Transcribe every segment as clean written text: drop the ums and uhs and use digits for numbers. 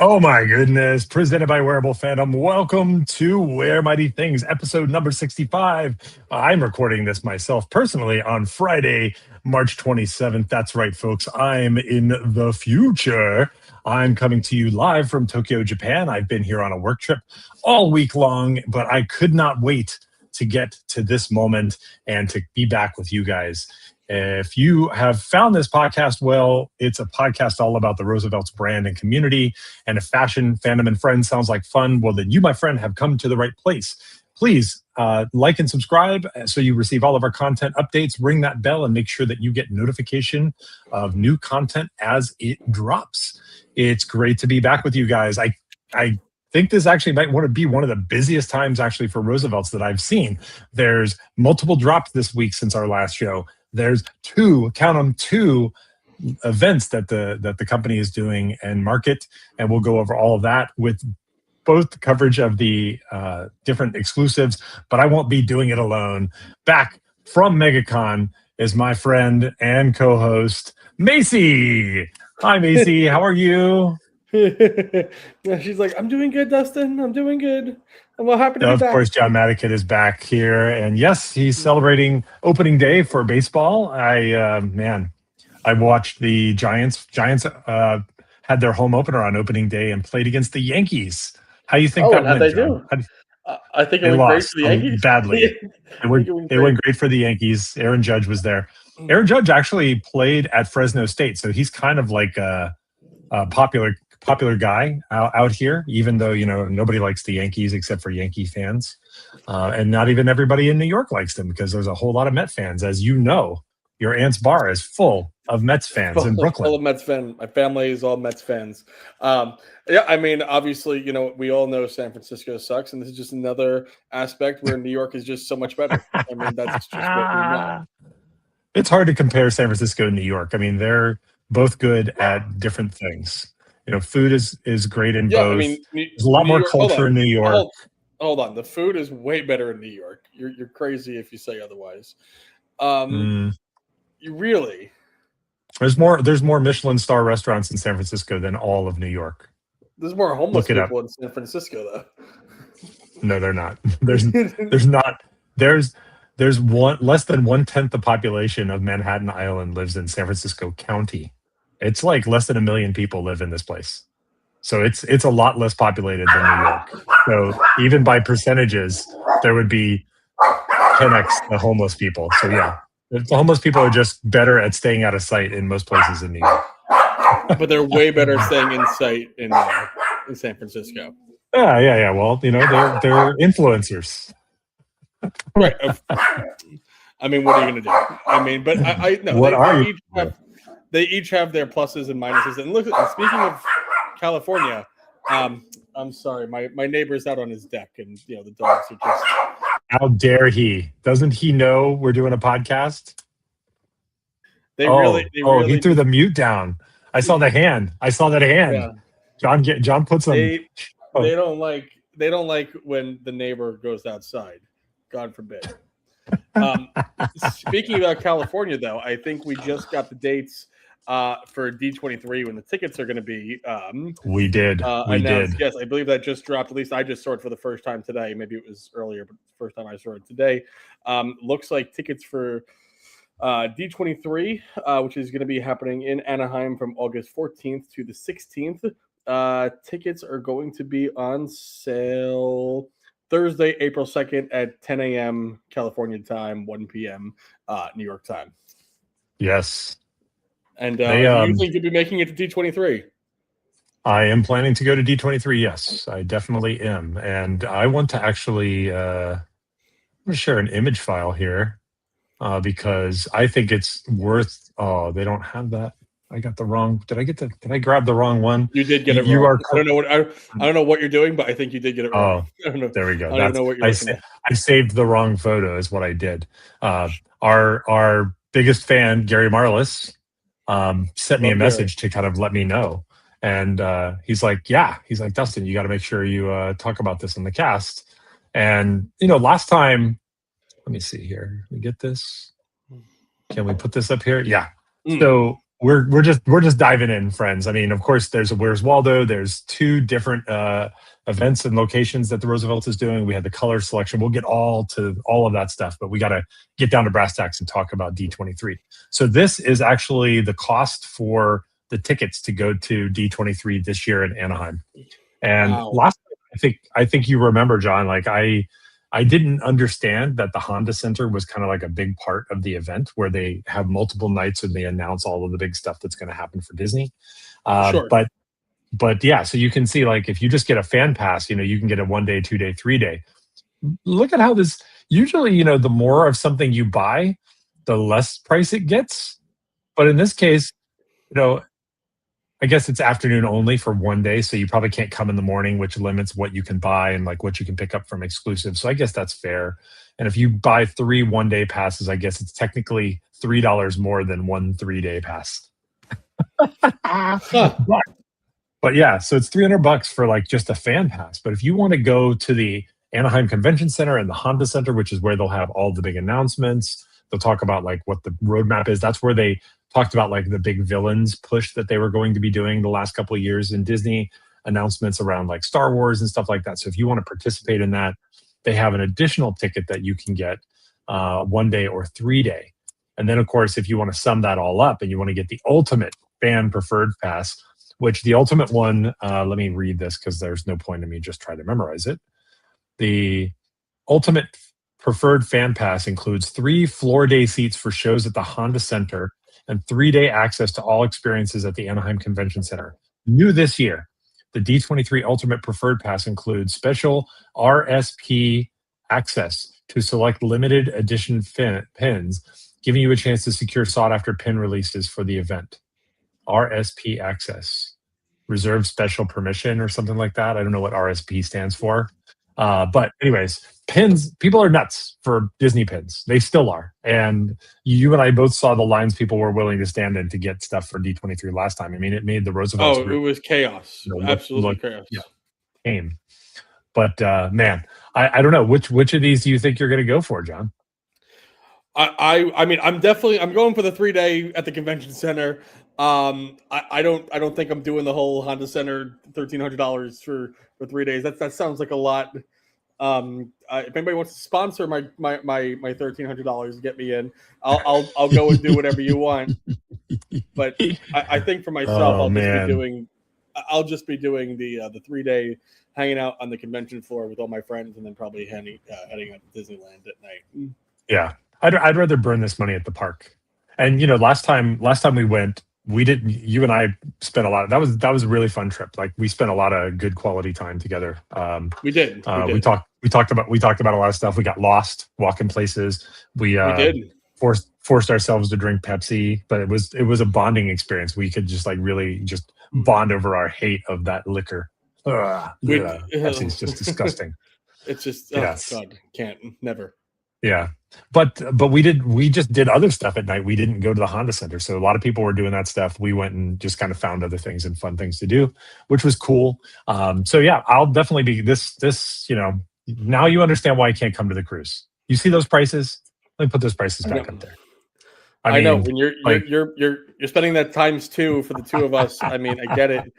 Oh my goodness. Presented by Wearable Phantom. Welcome to Wear Mighty Things, episode number 65. I'm recording this myself personally on Friday, March 27th. That's right, folks. I'm in the future. I'm coming to you live from Tokyo, Japan. I've been here on a work trip all week long, but I could not wait to get to this moment and to be back with you guys. If you have found this podcast, well, it's a podcast all about the Roosevelt's brand and community. And if fashion, fandom, and friends sounds like fun, well, then you, my friend, have come to the right place. Please like and subscribe so you receive all of our content updates. Ring that bell and make sure that you get notification of new content as it drops. It's great to be back with you guys. I think this actually might want to be one of the busiest times actually for Roosevelt's that I've seen. There's multiple drops this week since our last show. There's two events that the company is doing and market, and we'll go over all of that with both the coverage of the different exclusives, but I won't be doing it alone. Back from MegaCon is my friend and co-host, Macy. Hi, Macy. How are you? She's like, I'm doing good, Dustin. I'm doing good. I'm well happy to be back. Of course, John Madigan is back here. And yes, he's celebrating opening day for baseball. I watched the Giants. Giants had their home opener on opening day and played against the Yankees. How do you think that went, they John? do? I think it went great for the Yankees. Badly. It went great for the Yankees. Aaron Judge was there. Aaron Judge actually played at Fresno State, so he's kind of like a popular guy out here, even though, nobody likes the Yankees except for Yankee fans. And not even everybody in New York likes them because there's a whole lot of Met fans. As you know, your aunt's bar is full of Mets fans in Brooklyn. Full of Mets fans. My family is all Mets fans. Obviously, we all know San Francisco sucks, and this is just another aspect where New York is just so much better. I mean, that's just what we know. It's hard to compare San Francisco and New York. I mean, they're both good at different things. Food is great in both. There's a lot more culture in New York. Hold on. The food is way better in New York. You're crazy if you say otherwise. You really? There's more Michelin star restaurants in San Francisco than all of New York. There's more homeless people in San Francisco, though. No, they're not. There's not. There's less than 1/10 the population of Manhattan Island lives in San Francisco County. It's like less than 1 million people live in this place. So it's a lot less populated than New York. So even by percentages, there would be 10x the homeless people. So yeah, the homeless people are just better at staying out of sight in most places in New York. But they're way better staying in sight in San Francisco. Yeah. Well, they're influencers. Right. I mean, what are you going to do? I mean, but I no. What are you? They each have their pluses and minuses. And look, speaking of California, I'm sorry, my neighbor's out on his deck, and the dogs are just. How dare he? Doesn't he know we're doing a podcast? They really he threw the mute down. I saw the hand. Yeah. John put some. They don't like when the neighbor goes outside. God forbid. Speaking about California, though, I think we just got the dates for D23 when the tickets are going to be. We did. Yes, I believe that just dropped. At least I just saw it for the first time today. Maybe it was earlier, but the first time I saw it today. Looks like tickets for D23, which is going to be happening in Anaheim from August 14th to the 16th. Tickets are going to be on sale Thursday, April 2nd at 10 a.m. California time, 1 p.m. New York time. Yes. And you think you'll be making it to D23? I am planning to go to D23, yes. I definitely am. And I want to actually I'm going to share an image file here because I think it's worth – they don't have that. I got the wrong. Did I grab the wrong one? You did get it wrong. I don't know what you're doing, but I think you did get it wrong. Oh, there we go. I don't know what you're doing. I saved the wrong photo is what I did. Our biggest fan, Gary Marlis, sent me a message to kind of let me know. And he's like, Dustin, you got to make sure you talk about this in the cast. And, last time, let me see here. Let me get this. Can we put this up here? Yeah. So we're just diving in, friends. I mean, of course, there's a Where's Waldo. There's two different events and locations that the Roosevelt is doing. We had the color selection. We'll get all to all of that stuff, but we got to get down to brass tacks and talk about D23. So this is actually the cost for the tickets to go to D23 this year in Anaheim. And last, I think you remember, John, like I didn't understand that the Honda Center was kind of like a big part of the event where they have multiple nights and they announce all of the big stuff that's going to happen for Disney. Sure. But yeah, so you can see, like, if you just get a fan pass, you can get a 1 day, 2 day, 3 day. Look at how this, usually, the more of something you buy, the less price it gets. But in this case, I guess it's afternoon only for 1 day, so you probably can't come in the morning, which limits what you can buy and like what you can pick up from exclusive. So I guess that's fair. And if you buy 3 1-day passes, I guess it's technically $3 more than 1 3-day pass. But yeah, so it's $300 for like just a fan pass. But if you want to go to the Anaheim Convention Center and the Honda Center, which is where they'll have all the big announcements, they'll talk about like what the roadmap is. That's where they talked about like the big villains push that they were going to be doing the last couple of years in Disney, announcements around like Star Wars and stuff like that. So if you want to participate in that, they have an additional ticket that you can get 1 day or 3 day. And then of course, if you want to sum that all up and you want to get the ultimate fan preferred pass, which the ultimate one, let me read this because there's no point in me just trying to memorize it. The ultimate preferred fan pass includes 3 floor day seats for shows at the Honda Center and 3-day access to all experiences at the Anaheim Convention Center. New this year, the D23 Ultimate Preferred Pass includes special RSP access to select limited edition pins, giving you a chance to secure sought-after pin releases for the event. RSP access. Reserve special permission or something like that. I don't know what RSP stands for. But anyways, pins, people are nuts for Disney pins. They still are. And you and I both saw the lines people were willing to stand in to get stuff for D23 last time. I mean, it made the Roosevelt. Oh, it was chaos. Absolutely chaos. Yeah, tame. But man, I don't know. Which of these do you think you're going to go for, John? I mean, I'm going for the 3-day at the convention center. I don't think I'm doing the whole Honda Center $1,300 for 3 days. That sounds like a lot. If anybody wants to sponsor my $1,300 to get me in, I'll go and do whatever you want. But I think for myself, I'll just be doing the 3-day hanging out on the convention floor with all my friends, and then probably heading out to Disneyland at night. Yeah, I'd rather burn this money at the park. And last time we went, we didn't. You and I spent a lot. That was a really fun trip. Like we spent a lot of good quality time together. We did. We talked about a lot of stuff. We got lost walking places. We did forced ourselves to drink Pepsi, but it was a bonding experience. We could just like really just bond over our hate of that liquor. Pepsi's just disgusting. It's just God, can't never. Yeah. But we just did other stuff at night. We didn't go to the Honda Center. So a lot of people were doing that stuff. We went and just kind of found other things and fun things to do, which was cool. So yeah, I'll definitely be this, now you understand why I can't come to the cruise. You see those prices? Let me put those prices back up there. I know when you're spending that ×2 for the two of us. I mean, I get it.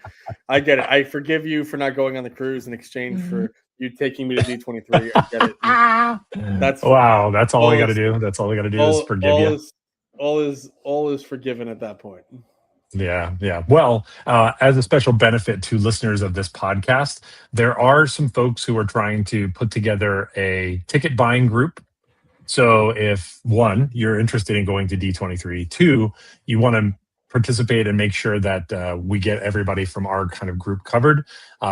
I forgive you for not going on the cruise in exchange for you taking me to D23. I get it. That's all I got to do. That's all I got to do is forgive you. All is forgiven at that point. Yeah. Well, as a special benefit to listeners of this podcast, there are some folks who are trying to put together a ticket buying group. So if 1, you're interested in going to D23, 2, you want to participate and make sure that we get everybody from our kind of group covered,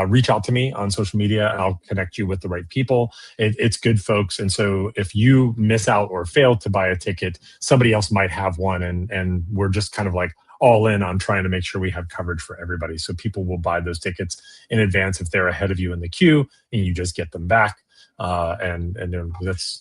reach out to me on social media and I'll connect you with the right people. It's good folks. And so if you miss out or fail to buy a ticket, somebody else might have one. And we're just kind of like all in on trying to make sure we have coverage for everybody. So people will buy those tickets in advance if they're ahead of you in the queue and you just get them back. And then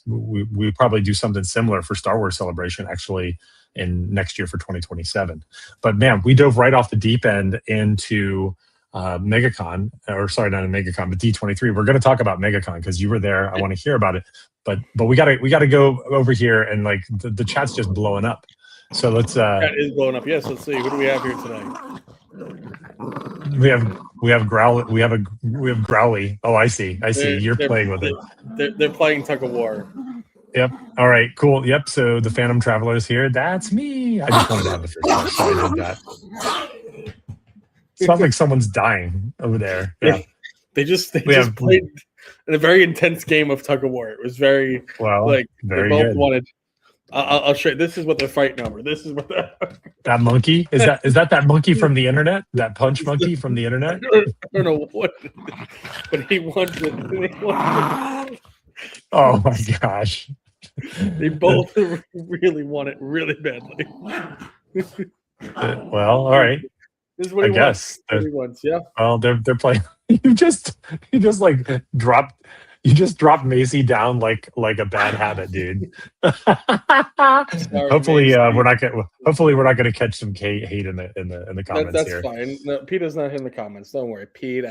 we probably do something similar for Star Wars Celebration actually in next year for 2027. But man, we dove right off the deep end into MegaCon, or sorry, not in MegaCon, but D23. We're going to talk about MegaCon because you were there. I want to hear about it. But we got to go over here and like the chat's just blowing up. So let's. Chat is blowing up. Yes, let's see. Who do we have here tonight? We have Growly. Oh, I see. You're playing with it. They're playing Tug of War. Yep. All right. Cool. Yep. So the Phantom Traveler is here. That's me. I just wanted to have the first one, so I did that. Sounds like someone's dying over there. Yeah. They just played in a very intense game of Tug of War. It was very very they both good. wanted. I'll show you. This is what they're fighting over. This is what that monkey is that monkey from the internet? That punch monkey from the internet? I don't know what, but he wants it. Oh my gosh! They both really want it really badly. Well, all right. This is what he wants. What he wants. Yeah. Well, they're playing. You just like dropped. You just dropped Macy down like a bad habit, dude. Sorry, hopefully, we're not gonna catch some hate in the comments. That's here. fine. No, Peter's not in the comments. Don't worry, Pete.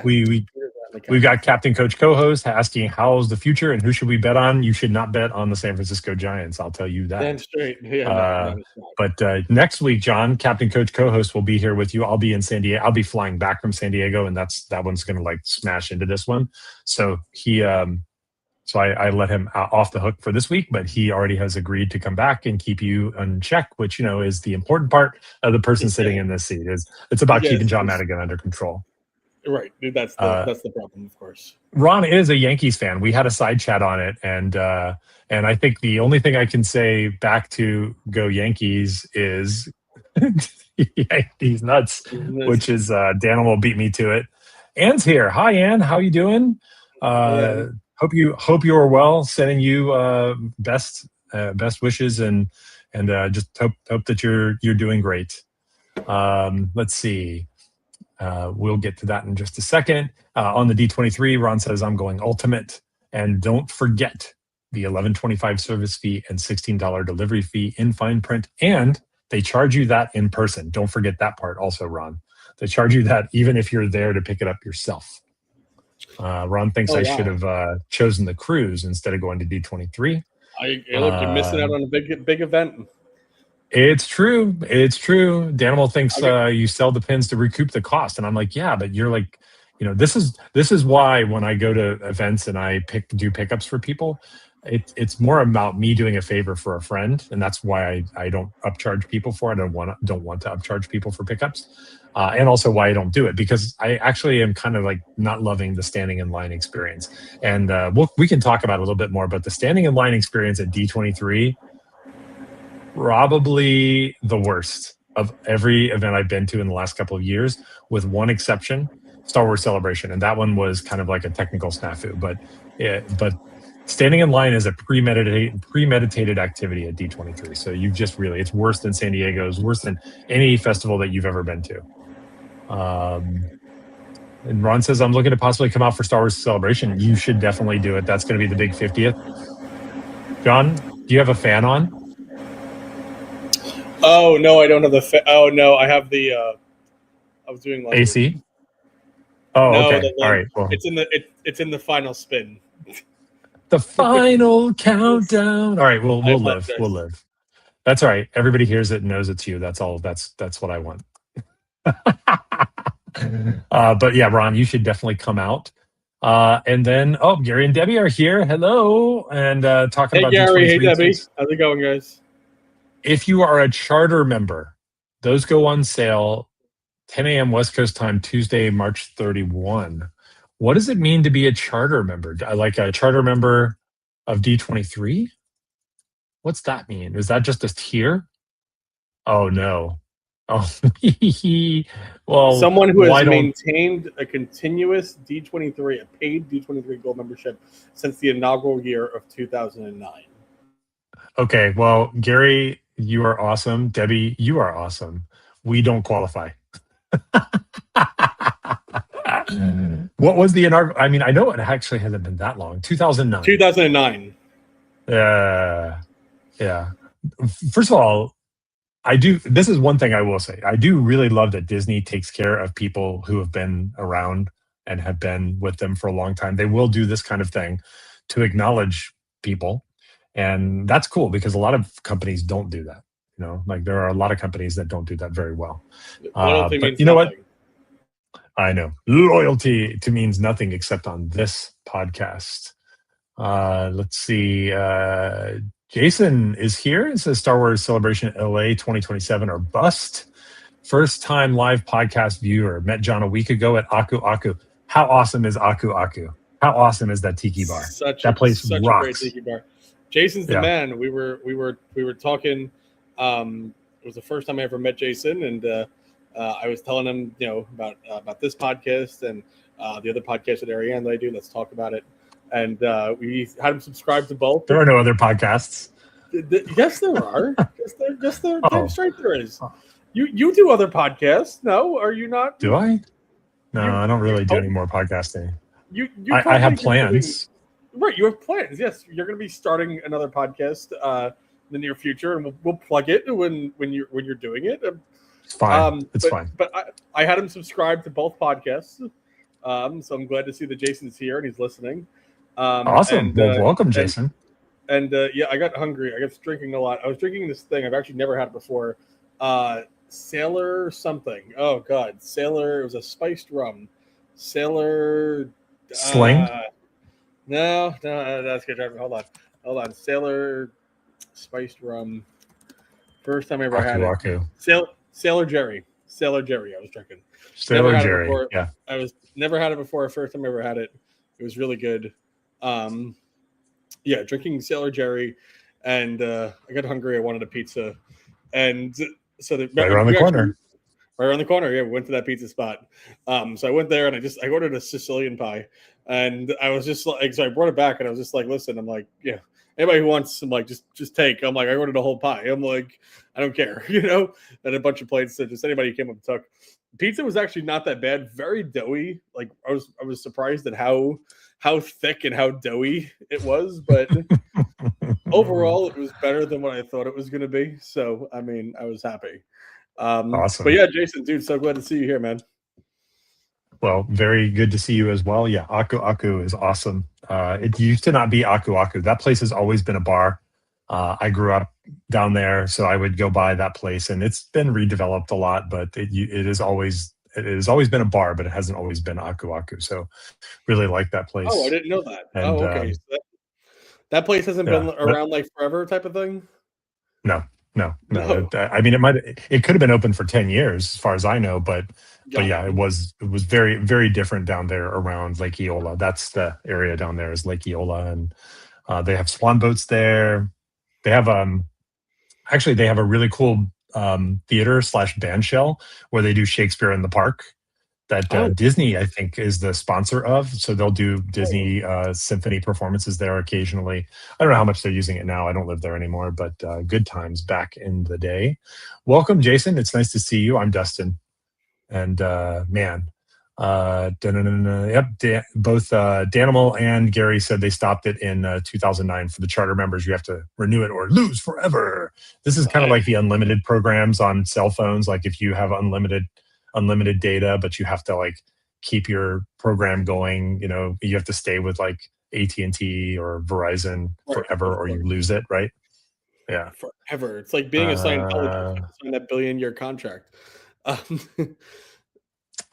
We've got Captain Coach Co-host asking how's the future and who should we bet on. You should not bet on the San Francisco Giants. I'll tell you that. Damn straight. Yeah, but next week, John, Captain Coach Co-host will be here with you. I'll be in San Diego. I'll be flying back from San Diego, and that one's gonna like smash into this one. So he so I let him off the hook for this week, but he already has agreed to come back and keep you in check, which is the important part of the person sitting in this seat. It's about keeping John Madigan under control. Right, dude. That's the problem, of course. Ron is a Yankees fan. We had a side chat on it, and I think the only thing I can say back to go Yankees is Yankees nuts, which is Dan will beat me to it. Anne's here. Hi, Anne. How you doing? Hope you are well. Sending you best wishes and just hope that you're doing great. Let's see. We'll get to that in just a second. On the D23, Ron says I'm going ultimate, and don't forget the $11.25 service fee and $16 delivery fee in fine print, and they charge you that in person. Don't forget that part also, Ron. They charge you that even if you're there to pick it up yourself. Ron thinks I should have chosen the cruise instead of going to D23. You're missing out on a big event. It's true. Danimal thinks you sell the pins to recoup the cost, and I'm like, yeah, but you're like, this is why when I go to events and I do pickups for people, it's more about me doing a favor for a friend, and that's why I don't upcharge people for it. I don't want to upcharge people for pickups. And also why I don't do it, because I actually am kind of like not loving the standing in line experience. And we can talk about it a little bit more, but the standing in line experience at D23, probably the worst of every event I've been to in the last couple of years, with one exception, Star Wars Celebration. And that one was kind of like a technical snafu, but standing in line is a premeditated activity at D23. So it's worse than San Diego's, worse than any festival that you've ever been to. And Ron says, I'm looking to possibly come out for Star Wars Celebration. You should definitely do it. That's going to be the big 50th. John, do you have a fan on? Oh, no, I don't have the oh, no, I have the I was doing like AC. Oh, no, okay. All right. Well, it's in the final spin. The final countdown. All right, we'll live. We'll live. That's all right. Everybody hears it and knows it's you. That's all. That's what I want. But yeah, Ron, you should definitely come out. And then, Gary and Debbie are here. Hello, and talking about Gary. Hey, Debbie. How's it going, guys? If you are a charter member, those go on sale 10 a.m. West Coast time, Tuesday, March 31. What does it mean to be a charter member? Like a charter member of D23? What's that mean? Is that just a tier? Oh, no. Oh, well, someone who has maintained a continuous D23, a paid D23 Gold membership since the inaugural year of 2009. Okay, well, Gary, you are awesome. Debbie, you are awesome. We don't qualify. What was the inaugural? I mean, I know it actually hasn't been that long. 2009. 2009. Yeah. First of all, this is one thing I will say. I do really love that Disney takes care of people who have been around and have been with them for a long time. They will do this kind of thing to acknowledge people. And that's cool because a lot of companies don't do that. Like there are a lot of companies that don't do that very well. Loyalty But means you know what? nothing. I know loyalty to means nothing except on this podcast. Let's see. Jason is here. It says Star Wars Celebration LA 2027 or bust. First time live podcast viewer. Met John a week ago at Aku Aku. How awesome is Aku Aku? How awesome is that tiki bar? That place such rocks. a great tiki bar. Jason's the man. We were talking. It was the first time I ever met Jason, and I was telling him, about this podcast and the other podcast at Ariane that I do. Let's talk about it. And we had him subscribe to both. There are no other podcasts. Yes, there are. Yes, there. Damn straight there is. You do other podcasts? No, are you not? Do I? No, I don't really do any more podcasting. I have plans. Right, you have plans. Yes, you're going to be starting another podcast in the near future, and we'll plug it when you're doing it. It's fine. It's fine. But I had him subscribe to both podcasts, so I'm glad to see that Jason's here and he's listening. Awesome. Welcome, Jason. And I got hungry. I got drinking a lot. I was drinking this thing. I've actually never had it before. Sailor something. Oh God, Sailor. It was a spiced rum. Sailor. Sling. No, that's good. Hold on. Sailor spiced rum. First time I ever had it. Sailor Jerry. Sailor Jerry. I was drinking. Sailor Jerry. Yeah. I was never had it before. First time I ever had it. It was really good. Drinking Sailor Jerry, and I got hungry. I wanted a pizza, and so right around the corner. Right around the corner. Yeah, we went to that pizza spot. So I went there and I ordered a Sicilian pie, and I was just like, so I brought it back and I was just like, listen, I'm like, yeah, anybody who wants, I'm like, just take. I'm like, I ordered a whole pie. I'm like, I don't care, and a bunch of plates. So just anybody who came up and took. Pizza was actually not that bad. Very doughy. Like I was surprised at how thick and how doughy it was, but overall it was better than what I thought it was going to be. So I mean, I was happy. Awesome. But yeah, Jason, dude, so glad to see you here, man. Well, very good to see you as well. Yeah, Aku Aku is awesome. It used to not be Aku Aku. That place has always been a bar. I grew up down there, so I would go by that place, and it's been redeveloped a lot, but it has always been a bar, but it hasn't always been Aku Aku. So really like that place. Oh, I didn't know that. And, okay. So that place hasn't been around like forever type of thing? No. I mean, it could have been open for 10 years as far as I know, but yeah, it was very, very different down there around Lake Eola. That's the area down there is Lake Eola, and they have swan boats there. They have they have a really cool theater / band shell where they do Shakespeare in the Park that Disney, I think, is the sponsor of. So they'll do Disney symphony performances there occasionally. I don't know how much they're using it now. I don't live there anymore, but good times back in the day. Welcome, Jason. It's nice to see you. I'm Dustin. And both Danimal and Gary said they stopped it in 2009 for the charter members. You have to renew it or lose forever. This is kind of like the unlimited programs on cell phones. Like if you have unlimited data, but you have to like keep your program going, you have to stay with like AT&T or Verizon forever or you lose it, right? Yeah. Forever. It's like being a Scientologist, sign that billion-year contract.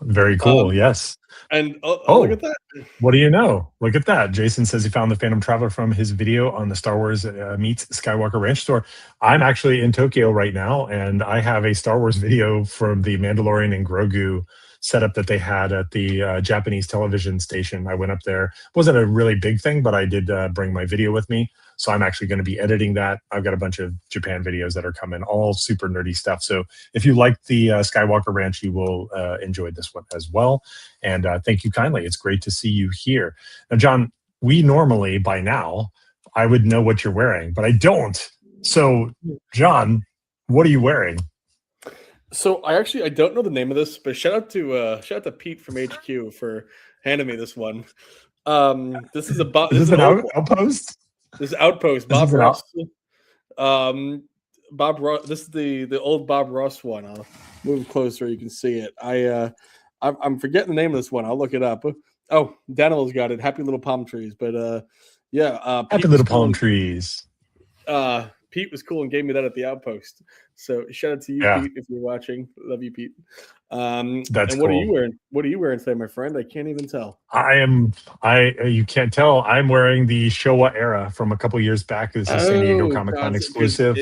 Very cool. Yes. And look at that. What do you know? Look at that. Jason says he found the Phantom Traveler from his video on the Star Wars Meets Skywalker Ranch store. I'm actually in Tokyo right now, and I have a Star Wars video from the Mandalorian and Grogu setup that they had at the Japanese television station. I went up there. It wasn't a really big thing, but I did bring my video with me. So I'm actually going to be editing that. I've got a bunch of Japan videos that are coming, all super nerdy stuff. So if you like the Skywalker Ranch, you will enjoy this one as well. And thank you kindly. It's great to see you here. Now, John, we normally, by now, I would know what you're wearing, but I don't. So, John, what are you wearing? So I don't know the name of this, but shout out to Pete from HQ for handing me this one. This is an outpost. This is Outpost. Bob Ross. Bob Ross. This is the old Bob Ross one. I'll move closer. You can see it. I'm forgetting the name of this one. I'll look it up. Oh, Daniel's got it. Happy Little Palm Trees. But Happy Little Palm Trees. Pete was cool and gave me that at the Outpost. So shout out to you, Pete, if you're watching. Love you, Pete. That's and what cool. are you wearing? What are you wearing today, my friend? I can't even tell. You can't tell. I'm wearing the Showa era from a couple years back. This is San Diego Comic Con exclusive.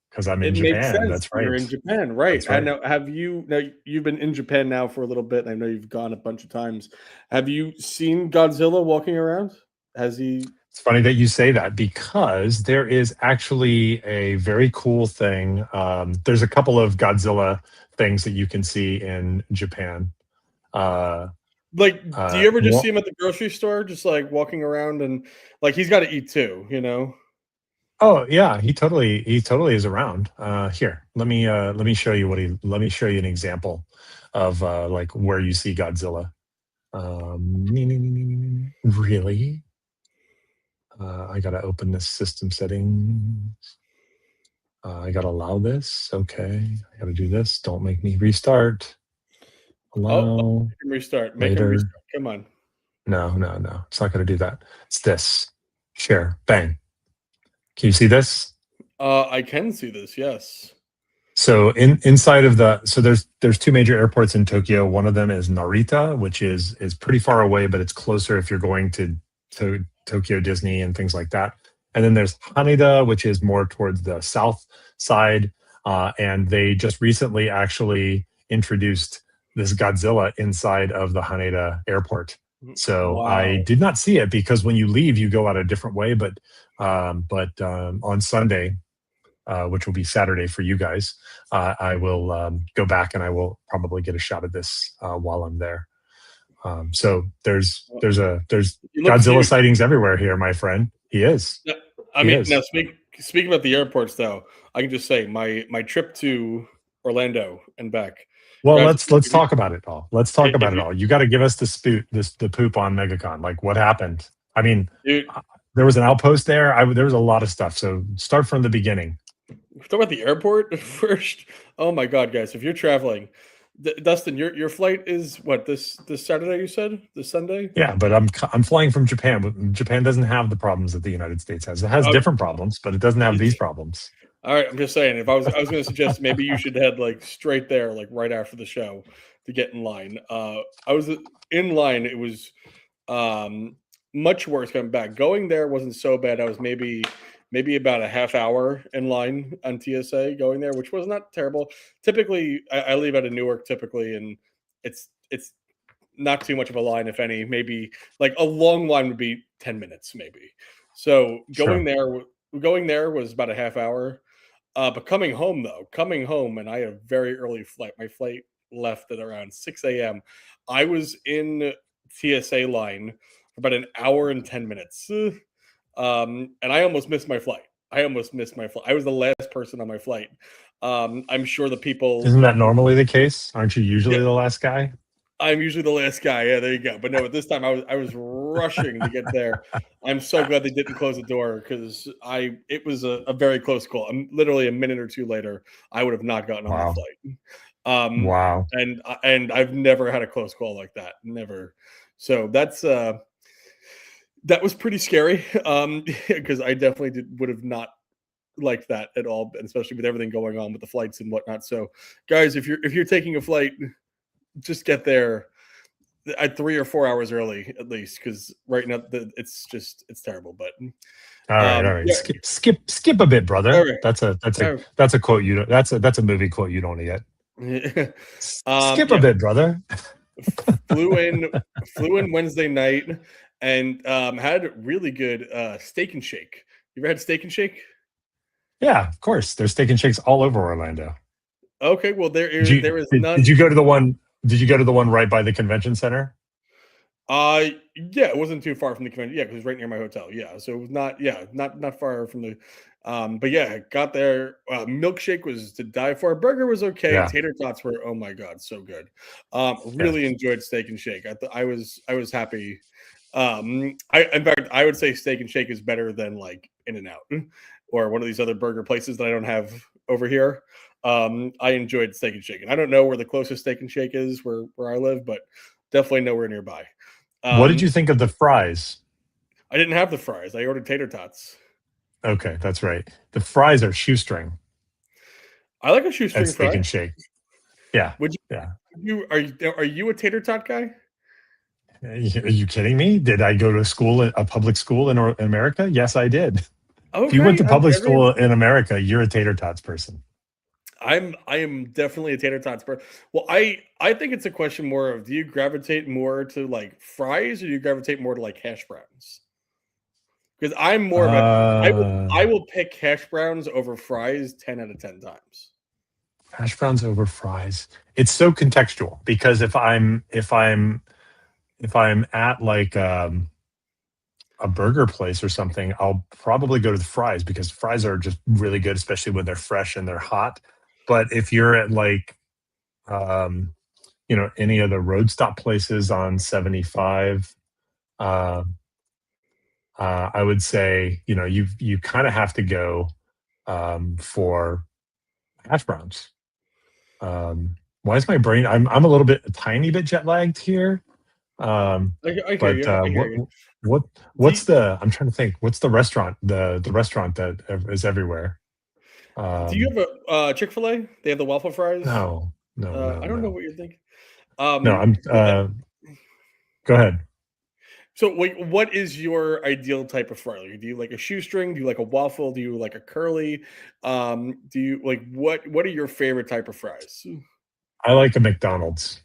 Because I'm in Japan. That's right. You're in Japan, right? That's right. I know. You've been in Japan now for a little bit, and I know you've gone a bunch of times. Have you seen Godzilla walking around? Has he? It's funny that you say that because there is actually a very cool thing. There's a couple of Godzilla things that you can see in Japan. Do you ever just see him at the grocery store, just like walking around, and like he's got to eat too, you know? Oh yeah, he totally is around. Here, let me show you let me show you an example of like where you see Godzilla. Really? I gotta open this system settings. I gotta allow this. Okay, I gotta do this. Don't make me restart. Allow. Make him restart. Make him restart. Come on. No. It's not gonna do that. It's this. Share. Bang. Can you see this? I can see this. Yes. So inside of there's two major airports in Tokyo. One of them is Narita, which is pretty far away, but it's closer if you're going to Tokyo Disney and things like that. And then there's Haneda, which is more towards the south side. And they just recently actually introduced this Godzilla inside of the Haneda airport. So wow. I did not see it because when you leave, you go out a different way. But on Sunday, which will be Saturday for you guys, I will go back and I will probably get a shot of this while I'm there. So there's Godzilla sightings everywhere here, my friend. He is. Now speaking about the airports, though, I can just say my trip to Orlando and back. Well, guys, let's talk about it all. Let's talk about it all. You got to give us the poop on MegaCon. Like what happened? I mean, dude, there was an outpost there. There was a lot of stuff. So start from the beginning. Talk about the airport first. Oh my God, guys! If you're traveling, Dustin, your flight is what this Saturday? You said this Sunday? Yeah, but I'm flying from Japan. Japan doesn't have the problems that the United States has. It has different problems, but it doesn't have these problems. All right, I'm just saying. If I was going to suggest maybe you should head like straight there, like right after the show, to get in line. I was in line. It was much worse coming back. Going there wasn't so bad. I was maybe about a half hour in line on TSA going there, which was not terrible. Typically, I leave out of Newark typically, and it's not too much of a line, if any. Maybe like a long line would be 10 minutes, maybe. So going there was about a half hour. But coming home, and I had a very early flight. My flight left at around 6 a.m. I was in TSA line for about an hour and 10 minutes. And I almost missed my flight. I was the last person on my flight. I'm sure the people... Isn't that normally the case? Aren't you usually the last guy? I'm usually the last guy. Yeah, there you go. But no, at this time I was rushing to get there. I'm so glad they didn't close the door because it was a very close call. I'm literally a minute or two later, I would have not gotten on my flight. Wow. And I've never had a close call like that. Never. So that was pretty scary. Because I definitely would have not liked that at all, and especially with everything going on with the flights and whatnot. So guys, if you're taking a flight, just get there at 3 or 4 hours early at least, because right now it's terrible. But all right. Yeah. Skip a bit, brother. Right. That's a quote you don't, that's a movie quote you don't get. Skip a bit, brother. flew in Wednesday night and had really good Steak and Shake. You ever had Steak and Shake? Yeah, of course. There's Steak and Shakes all over Orlando. Okay, well there is none. Did you go to the one? Did you go to the one right by the convention center? Yeah, it wasn't too far from the convention. Yeah, because it was right near my hotel. Yeah, so it was not far from the. But yeah, got there. Milkshake was to die for. Burger was okay. Yeah. Tater tots were, oh my God, so good. Really enjoyed Steak and Shake. I was happy. In fact, I would say Steak and Shake is better than like In-N-Out or one of these other burger places that I don't have over here. I enjoyed Steak and Shake, and I don't know where the closest Steak and Shake is where I live, but definitely nowhere nearby. What did you think of the fries? I didn't have the fries. I ordered tater tots. Okay, that's right. The fries are shoestring I like a at shoestring Steak fry. and Shake. Yeah, Would yeah. are you a tater tot guy? Are you kidding me? Did I go to school, a public school in America? Yes, I did. If you went Okay, to I'm public very. school in America, you're a tater tots person. I am definitely a tater tots person. Well, I think it's a question more of, do you gravitate more to like fries, or do you gravitate more to like hash browns? Because I'm more of a I Uh, will pick hash browns over fries 10 out of 10 times. Hash browns over fries. It's so contextual because if I'm at like a burger place or something, I'll probably go to the fries because fries are just really good, especially when they're fresh and they're hot. But if you're at like um, any of the road stop places on 75, uh, I would say you kind of have to go for hash browns. Why is my brain? I'm a tiny bit jet lagged here. I hear But you. I hear you. what Do what's the? I'm trying to think. What's the restaurant? The restaurant that is everywhere. do you Um, have a Chick-fil-A? They have the waffle fries. no, no, no, I don't know no, what you're thinking. no. Um, I'm. Go ahead. so like, what is your ideal type of fry? Like, do you like a shoestring? Do you like a waffle? Do you like a curly? Do you like what are your favorite type of fries? I like a McDonald's.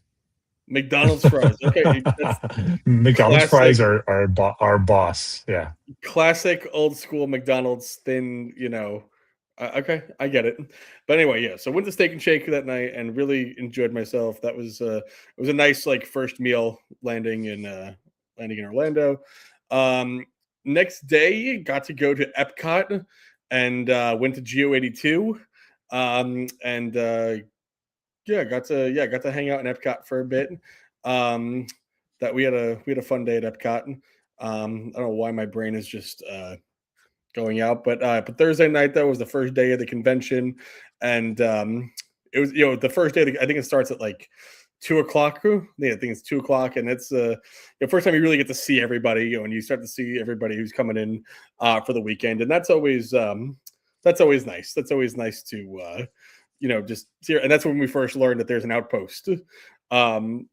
McDonald's fries. Okay, that's McDonald's classic, fries are boss. Yeah. classic old school McDonald's thin. Okay, I get it. But anyway, yeah. So went to Steak and Shake that night and really enjoyed myself. That was it was a nice like first meal landing in Orlando. Um, Next day, got to go to Epcot and went to Geo 82. And got to hang out in Epcot for a bit. Um, that we had a fun day at Epcot. I don't know why my brain is just going out, but Thursday night though was the first day of the convention, and it was the first day. I think it starts at like 2 o'clock. Yeah, I think it's 2 o'clock, and it's the first time you really get to see everybody. And you start to see everybody who's coming in for the weekend, and that's always nice. That's always nice to just see. And that's when we first learned that there's an outpost. Um,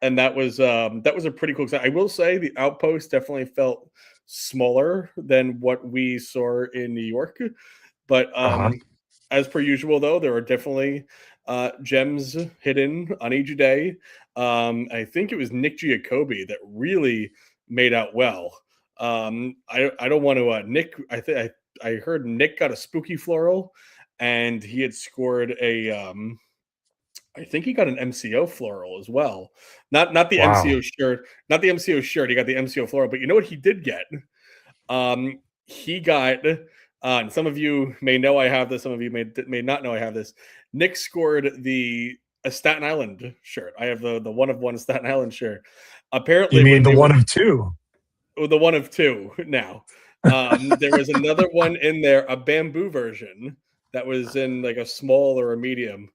and that was a pretty cool. I will say the outpost definitely felt smaller than what we saw in New York, but Uh-huh. as per usual, though, there are definitely gems hidden on each day. I think it was Nick Giacobbe that really made out well. I don't want to Nick. I heard Nick got a spooky floral, and he had scored a I think he got an MCO floral as well. Not the MCO Wow. shirt, not the MCO shirt. He got the MCO floral, but you know what he did get? He got, and some of you may know I have this. Some of you may not know I have this. Nick scored a Staten Island shirt. I have the one of one Staten Island shirt. You Apparently, mean when the they one were of two? the one of two now. There was another one in there, a bamboo version that was in like a small or a medium,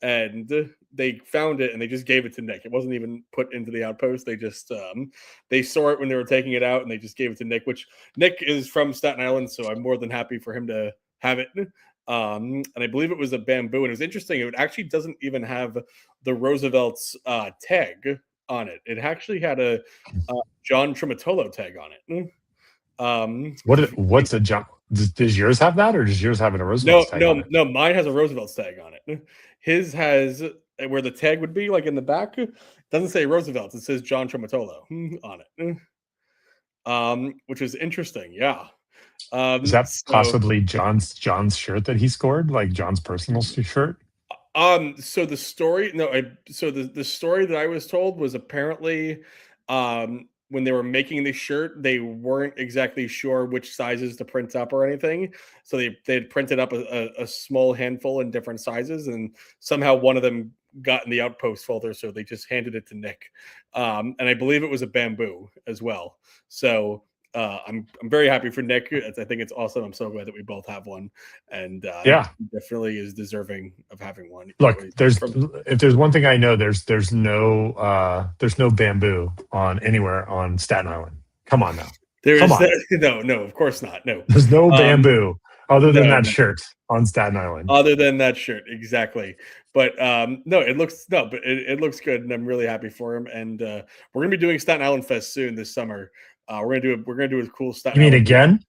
and they found it and they just gave it to Nick. It wasn't even put into the outpost. They saw it when they were taking it out and they just gave it to Nick. Which Nick is from Staten Island, so I'm more than happy for him to have it. And I believe it was a bamboo, and it was interesting. It actually doesn't even have the Roosevelt's tag on it. It actually had a John Trematolo tag on it. Which is What's a jump? Does yours have that, or does yours have a no, Roosevelt's tag on no, it? no. Mine has a Roosevelt's tag on it. His has where the tag would be, like in the back. Doesn't say Roosevelt. It says John Trematolo on it. Which is interesting. Yeah. Is that So possibly John's shirt that he scored, like John's personal shirt? so the story, no, the story that I was told was apparently when they were making the shirt, they weren't exactly sure which sizes to print up or anything. So they had printed up a small handful in different sizes, and somehow one of them got in the outpost folder, so they just handed it to Nick. And I believe it was a bamboo as well. So I'm very happy for Nick. I think it's awesome. I'm so glad that we both have one, and Yeah. he definitely is deserving of having one. Look, there's From if there's one thing I know, there's no bamboo on anywhere on Staten Island. Come on now. There Come is on. no, of course not. No, There's no bamboo other than that no. shirt on Staten Island. Other than that shirt, exactly. But no, it looks it looks good, and I'm really happy for him. And we're gonna be doing Staten Island Fest soon this summer. We're gonna do a cool Staten You mean Island. again?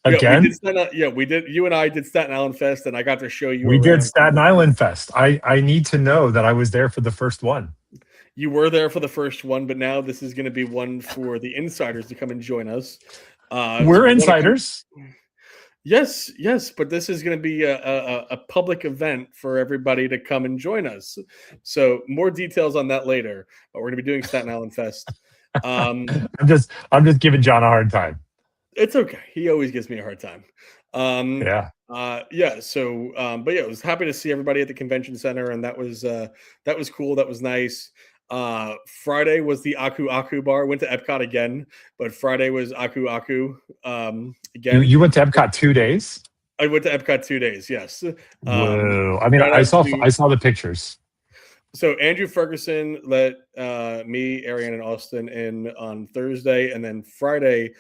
Yeah, we Again? did. We did. You and I did Staten Island Fest, and I got to show you. We did around. Staten Island Fest. I need to know that I was there for the first one. You were there for the first one, but now this is going to be one for the insiders to come and join us. We're insiders. Yes, but this is going to be a public event for everybody to come and join us. So more details on that later. But we're going to be doing Staten Island Fest. I'm just giving John a hard time. It's okay. He always gives me a hard time. Yeah. So, but yeah, I was happy to see everybody at the convention center, and that was cool. That was nice. Friday was the Aku Aku bar. Went to Epcot again, but Friday was Aku Aku again. You went to Epcot 2 days? I went to Epcot 2 days. Yes. Whoa! I mean, I saw the pictures. So Andrew Ferguson let me, Ariane, and Austin in on Thursday, and then Friday,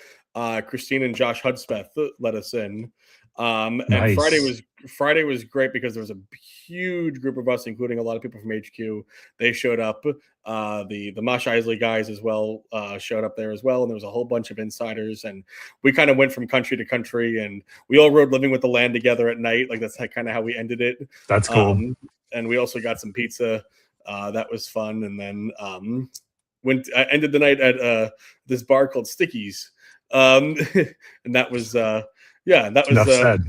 Christine and Josh Hudspeth let us in. And Nice. Friday was great because there was a huge group of us, including a lot of people from HQ. They showed up. The Mosh Isley guys as well showed up there as well, and there was a whole bunch of insiders. And we kind of went from country to country, and we all rode Living with the Land together at night. Like that's kind of how we ended it. That's cool. And we also got some pizza. That was fun. And then I ended the night at this bar called Stickies, and that was. Yeah, that was enough said.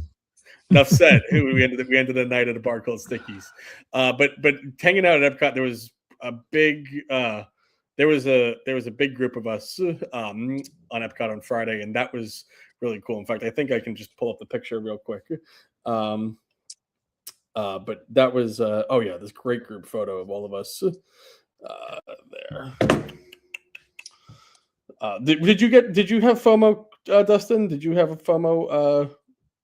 Enough said. We ended the night at a bar called Stickies. But hanging out at Epcot, there was a big big group of us on Epcot on Friday, and that was really cool. In fact, I think I can just pull up the picture real quick. But that was this great group photo of all of us there. Did you have FOMO, Dustin? Did you have a FOMO?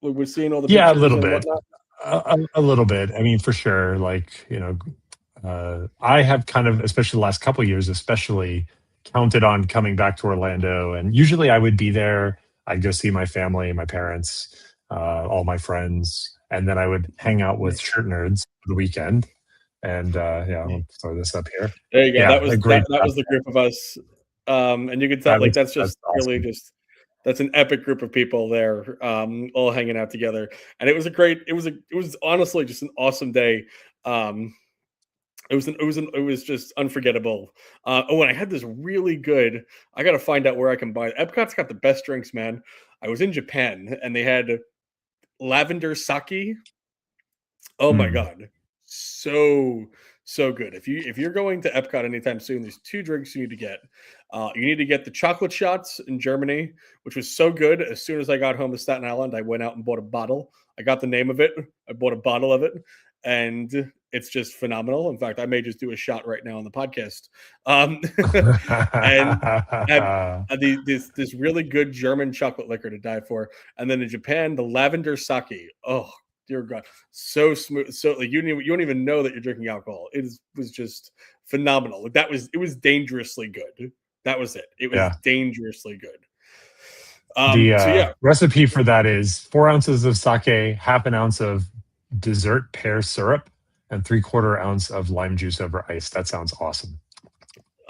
We're seeing all the a pictures little and bit, a little bit. I mean, for sure. Like I have kind of, especially the last couple of years, especially counted on coming back to Orlando, and usually I would be there. I'd go see my family, my parents, all my friends, and then I would hang out with Shirt Nerds for the weekend. And I'll throw this up here. There you go. Yeah, that was the group of us. And you can tell that's awesome. That's an epic group of people there, all hanging out together. And it was honestly just an awesome day. It was just unforgettable. And I had this really good, I got to find out where I can buy it. Epcot's got the best drinks, man. I was in Japan and they had lavender sake. Oh my God. So good. If you're going to Epcot anytime soon, there's 2 drinks you need to get. You need to get the chocolate shots in Germany, which was so good. As soon as I got home to Staten Island, I went out and bought a bottle. I got the name of it. I bought a bottle of it, and it's just phenomenal. In fact, I may just do a shot right now on the podcast. And this really good German chocolate liquor to die for. And then in Japan, the lavender sake. Oh, dear God, so smooth. So like you don't even know that you're drinking alcohol. It was just phenomenal. Like it was dangerously good. That was it. It was dangerously good. The recipe for that is 4 ounces of sake, half an ounce of dessert pear syrup, and 3/4 ounce of lime juice over ice. That sounds awesome.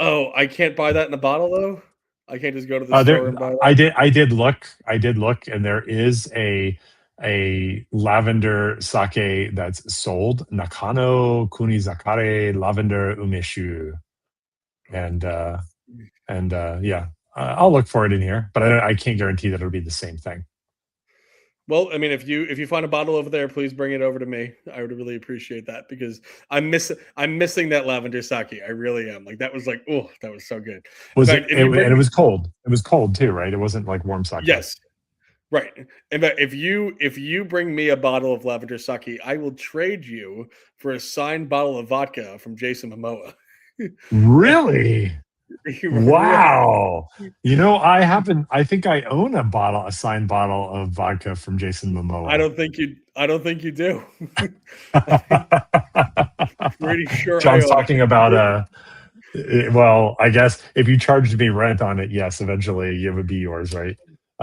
Oh, I can't buy that in a bottle though. I can't just go to the store and buy that. I did look, and there is a lavender sake that's sold, Nakano Kunizakare Lavender Umeshu, and I'll look for it in here, but I can't guarantee that it'll be the same thing. Well, I mean, if you find a bottle over there, please bring it over to me. I would really appreciate that because I'm missing that lavender sake. I really am. Like that was so good. It was cold. It was cold too, right? It wasn't like warm sake. Yes. Right. In fact, if you bring me a bottle of lavender sake, I will trade you for a signed bottle of vodka from Jason Momoa. Really? Wow. I think I own a signed bottle of vodka from Jason Momoa. I don't think you do. Pretty sure John's talking about Well, I guess if you charged me rent on it, yes, eventually it would be yours, right?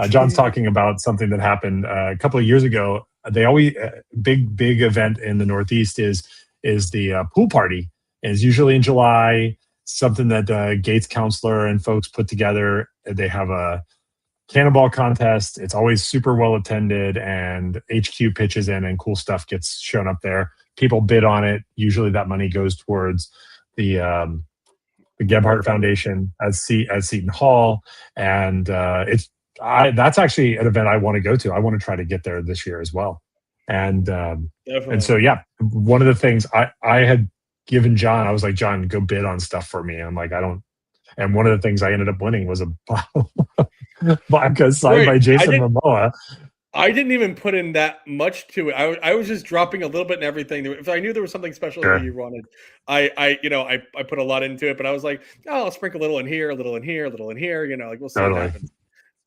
John's talking about something that happened a couple of years ago. They always big event in the Northeast is the pool party. And it's usually in July. Something that Gates Counselor and folks put together. They have a cannonball contest. It's always super well attended, and HQ pitches in, and cool stuff gets shown up there. People bid on it. Usually, that money goes towards the Gebhardt Foundation at Seton Hall, and that's actually an event I want to go to. I want to try to get there this year as well, and so yeah, one of the things I had given John, I was like, John, go bid on stuff for me. I'm like, I don't, and one of the things I ended up winning was a bottle of vodka signed by Jason Momoa. I didn't even put in that much to it. I was just dropping a little bit in everything. If I knew there was something special that you wanted, I put a lot into it. But I was like, oh, I'll sprinkle a little in here, a little in here, a little in here. Like we'll see what happens.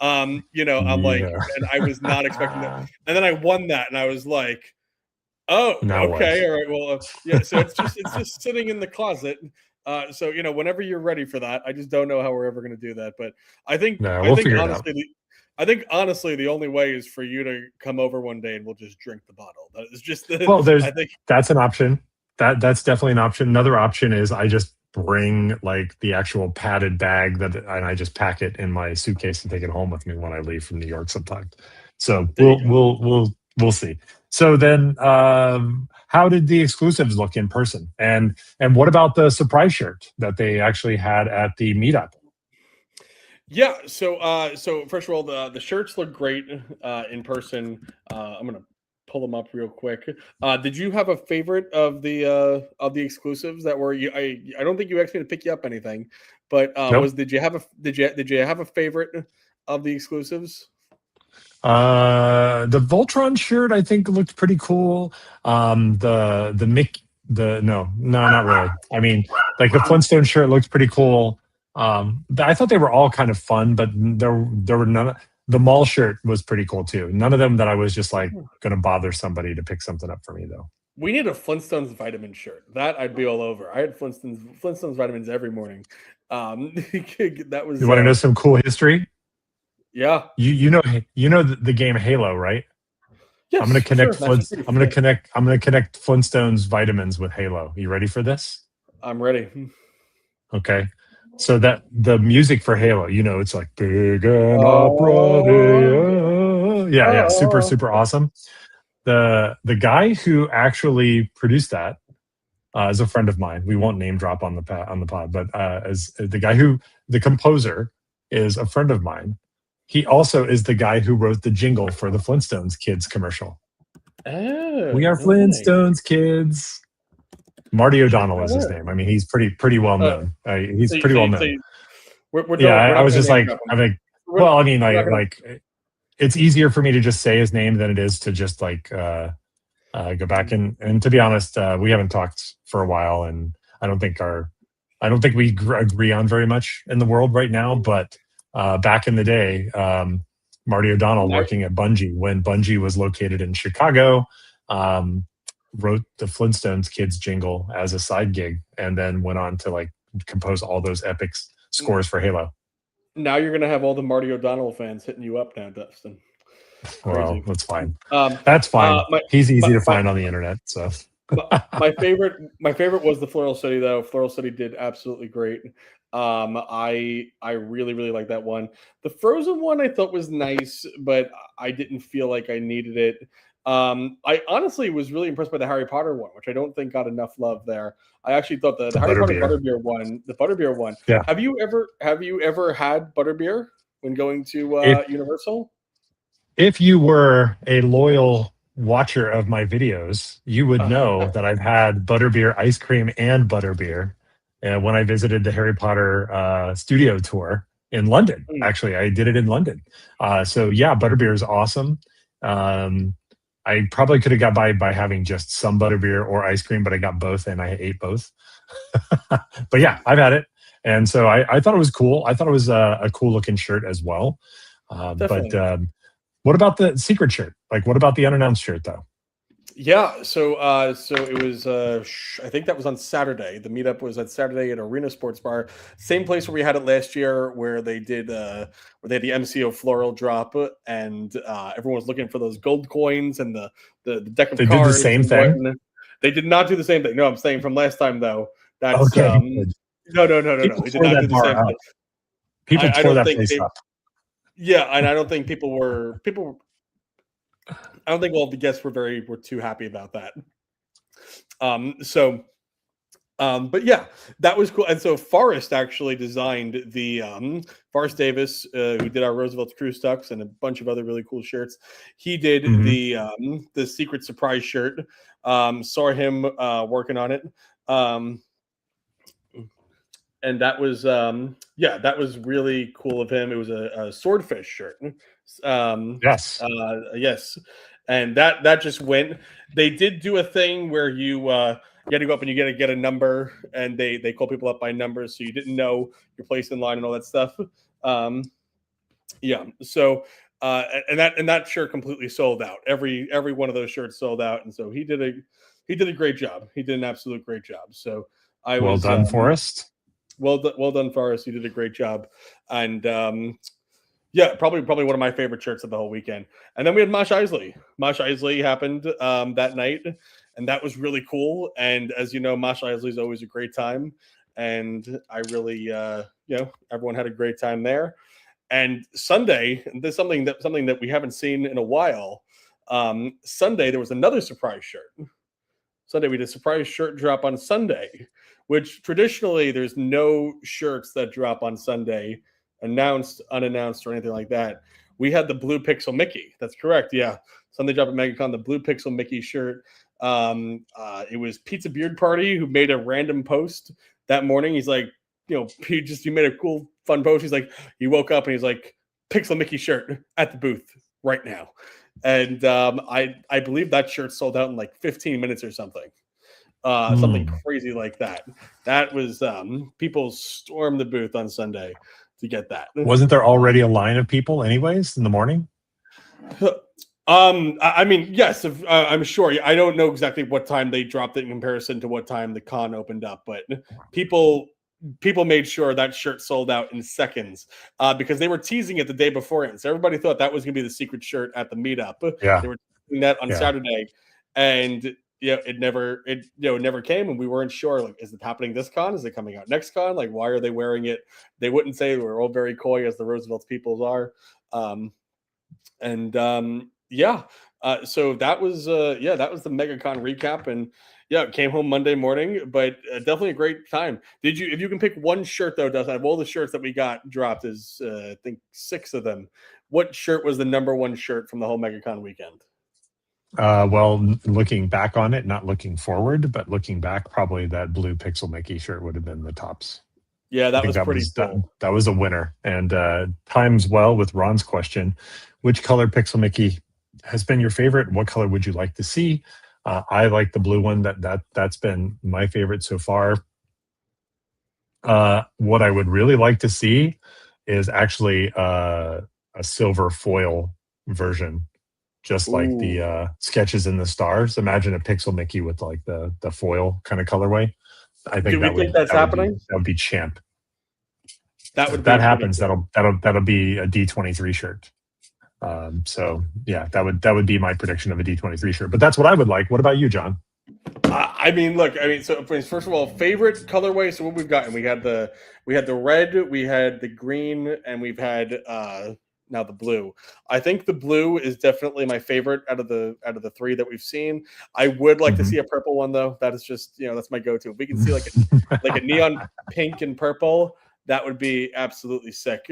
I'm like, and I was not expecting that. And then I won that, and I was like, oh, okay, all right, well, yeah. So it's just sitting in the closet. So whenever you're ready for that, I just don't know how we're ever going to do that. But I think honestly, the only way is for you to come over one day and we'll just drink the bottle. That is just that's an option. That's definitely an option. Another option is I just bring like the actual padded bag and I just pack it in my suitcase and take it home with me when I leave from New York sometime. So we'll see. So then, how did the exclusives look in person? And what about the surprise shirt that they actually had at the meetup? Yeah. So first of all, the shirts look great in person. I'm gonna pull them up real quick. Did you have a favorite of the exclusives that were you? I don't think you asked me to pick you up anything, but nope. Did you have a favorite of the exclusives? The Voltron shirt I think looked pretty cool. The no, not really. I mean, like the Flintstone shirt looked pretty cool. I thought they were all kind of fun, but there were none. The mall shirt was pretty cool too. None of them that I was just like going to bother somebody to pick something up for me though. We need a Flintstones vitamin shirt. That I'd be all over. I had Flintstones vitamins every morning. That was. You want to know some cool history? Yeah. You know the game Halo, right? Yes. I'm going to connect. I'm going to connect Flintstones vitamins with Halo. You ready for this? I'm ready. Okay. So that the music for Halo, it's like big and opera. Yeah, super awesome. The guy who actually produced that is a friend of mine. We won't name drop on the pod, but as the composer is a friend of mine. He also is the guy who wrote the jingle for the Flintstones kids commercial. Oh, we are Flintstones kids. Marty O'Donnell is his name. I mean, he's pretty well known. He's pretty well known. I was just like, well, I mean, like it's easier for me to just say his name than it is to just like go back and to be honest, we haven't talked for a while, and I don't think we agree on very much in the world right now. But back in the day, Marty O'Donnell working at Bungie when Bungie was located in Chicago. Wrote the Flintstones kids jingle as a side gig and then went on to like compose all those epic scores for Halo. Now you're going to have all the Marty O'Donnell fans hitting you up now, Dustin. Well, that's fine. That's fine. He's easy to find on the internet. So my favorite was the Floral City though. Floral City did absolutely great. I really, really like that one. The Frozen one I thought was nice, but I didn't feel like I needed it. I honestly was really impressed by the Harry Potter one, which I don't think got enough love there. I actually thought the Harry Potter Butterbeer one, the Butterbeer one. Yeah. Have you ever had Butterbeer when going to Universal? If you were a loyal watcher of my videos, you would know that I've had Butterbeer ice cream and Butterbeer when I visited the Harry Potter studio tour in London. Actually, I did it in London. So yeah, Butterbeer is awesome. I probably could have got by having just some butterbeer or ice cream, but I got both and I ate both. But yeah, I've had it. And so I thought it was cool. I thought it was a cool looking shirt as well. But what about the secret shirt? Like, what about the unannounced shirt though? Yeah, so it was I think that was on Saturday. The meetup was at Saturday at Arena Sports Bar, same place where we had it last year, where they did where they had the MCO floral drop, and everyone was looking for those gold coins and the deck of They did the cards same and thing. they did not do the same thing. No, I'm saying from last time though. That's Okay, good. no. People They did tore not that do the bar same up. thing. People I tore don't that think place they. up. Yeah, and I don't think people. I don't think all of the guests were too happy about that. So but yeah, that was cool. And so Forrest actually designed the Forrest Davis, who did our Roosevelt's Cruise Ducks and a bunch of other really cool shirts. He did Mhm. the Secret Surprise shirt. Saw him working on it. And that was that was really cool of him. It was a swordfish shirt. Yes. Yes, and that just went. They did do a thing where you had to go up and you get a number, and they call people up by numbers, so you didn't know your place in line and all that stuff. Yeah, so and that shirt completely sold out. Every one of those shirts sold out, and so he did a great job. He did an absolute great job. So I Well was done, Forrest. well done, Forrest. You did a great job, and yeah, probably one of my favorite shirts of the whole weekend. And then we had Mosh Isley. Mosh Isley happened that night, and that was really cool. And as you know, Mosh Isley is always a great time, and I really, everyone had a great time there. And Sunday, and there's something that we haven't seen in a while. Sunday there was another surprise shirt. Sunday we did a surprise shirt drop on Sunday, which traditionally there's no shirts that drop on Sunday, announced, unannounced, or anything like that. We had the Blue Pixel Mickey. That's correct. Yeah, Sunday drop at MegaCon, the Blue Pixel Mickey shirt. It was Pizza Beard Party who made a random post that morning. He's like, he made a cool, fun post. He's like, he woke up and he's like, Pixel Mickey shirt at the booth right now. And I believe that shirt sold out in like 15 minutes or something. Something crazy like that. That was people stormed the booth on Sunday to get that. Wasn't there already a line of people, anyways, in the morning? I mean, yes, I'm sure. I don't know exactly what time they dropped it in comparison to what time the con opened up, but people made sure that shirt sold out in seconds because they were teasing it the day beforehand. So everybody thought that was going to be the secret shirt at the meetup. Yeah, they were doing that on Saturday, and it never came, and we weren't sure. Like, is it happening this con? Is it coming out next con? Like, why are they wearing it? They wouldn't say. They were all very coy, as the Roosevelt's peoples are. So that was the MegaCon recap, and it came home Monday morning, but definitely a great time. If you can pick one shirt though, Dustin, out of all the shirts that we got dropped, is I think 6 of them. What shirt was the number one shirt from the whole MegaCon weekend? Well, looking back on it, not looking forward, but looking back, probably that Blue Pixel Mickey shirt would have been the tops. Yeah, that was pretty cool. That was a winner, and times well with Ron's question: which color Pixel Mickey has been your favorite? What color would you like to see? I like the blue one. That's been my favorite so far. What I would really like to see is actually a silver foil version, just like the Sketches in the Stars. Imagine a Pixel Mickey with like the foil kind of colorway. I think that's happening? That would be champ. If that happens, cool. that'll be a D23 shirt. So yeah, that would be my prediction of a D23 shirt. But that's what I would like. What about you, John? So first of all, favorite colorway. So what we've gotten, we had the red, we had the green, and we've had now the blue. I think the blue is definitely my favorite out of the 3 that we've seen. I would like to see a purple one though. That is just that's my go-to. If we can see like a neon pink and purple, that would be absolutely sick.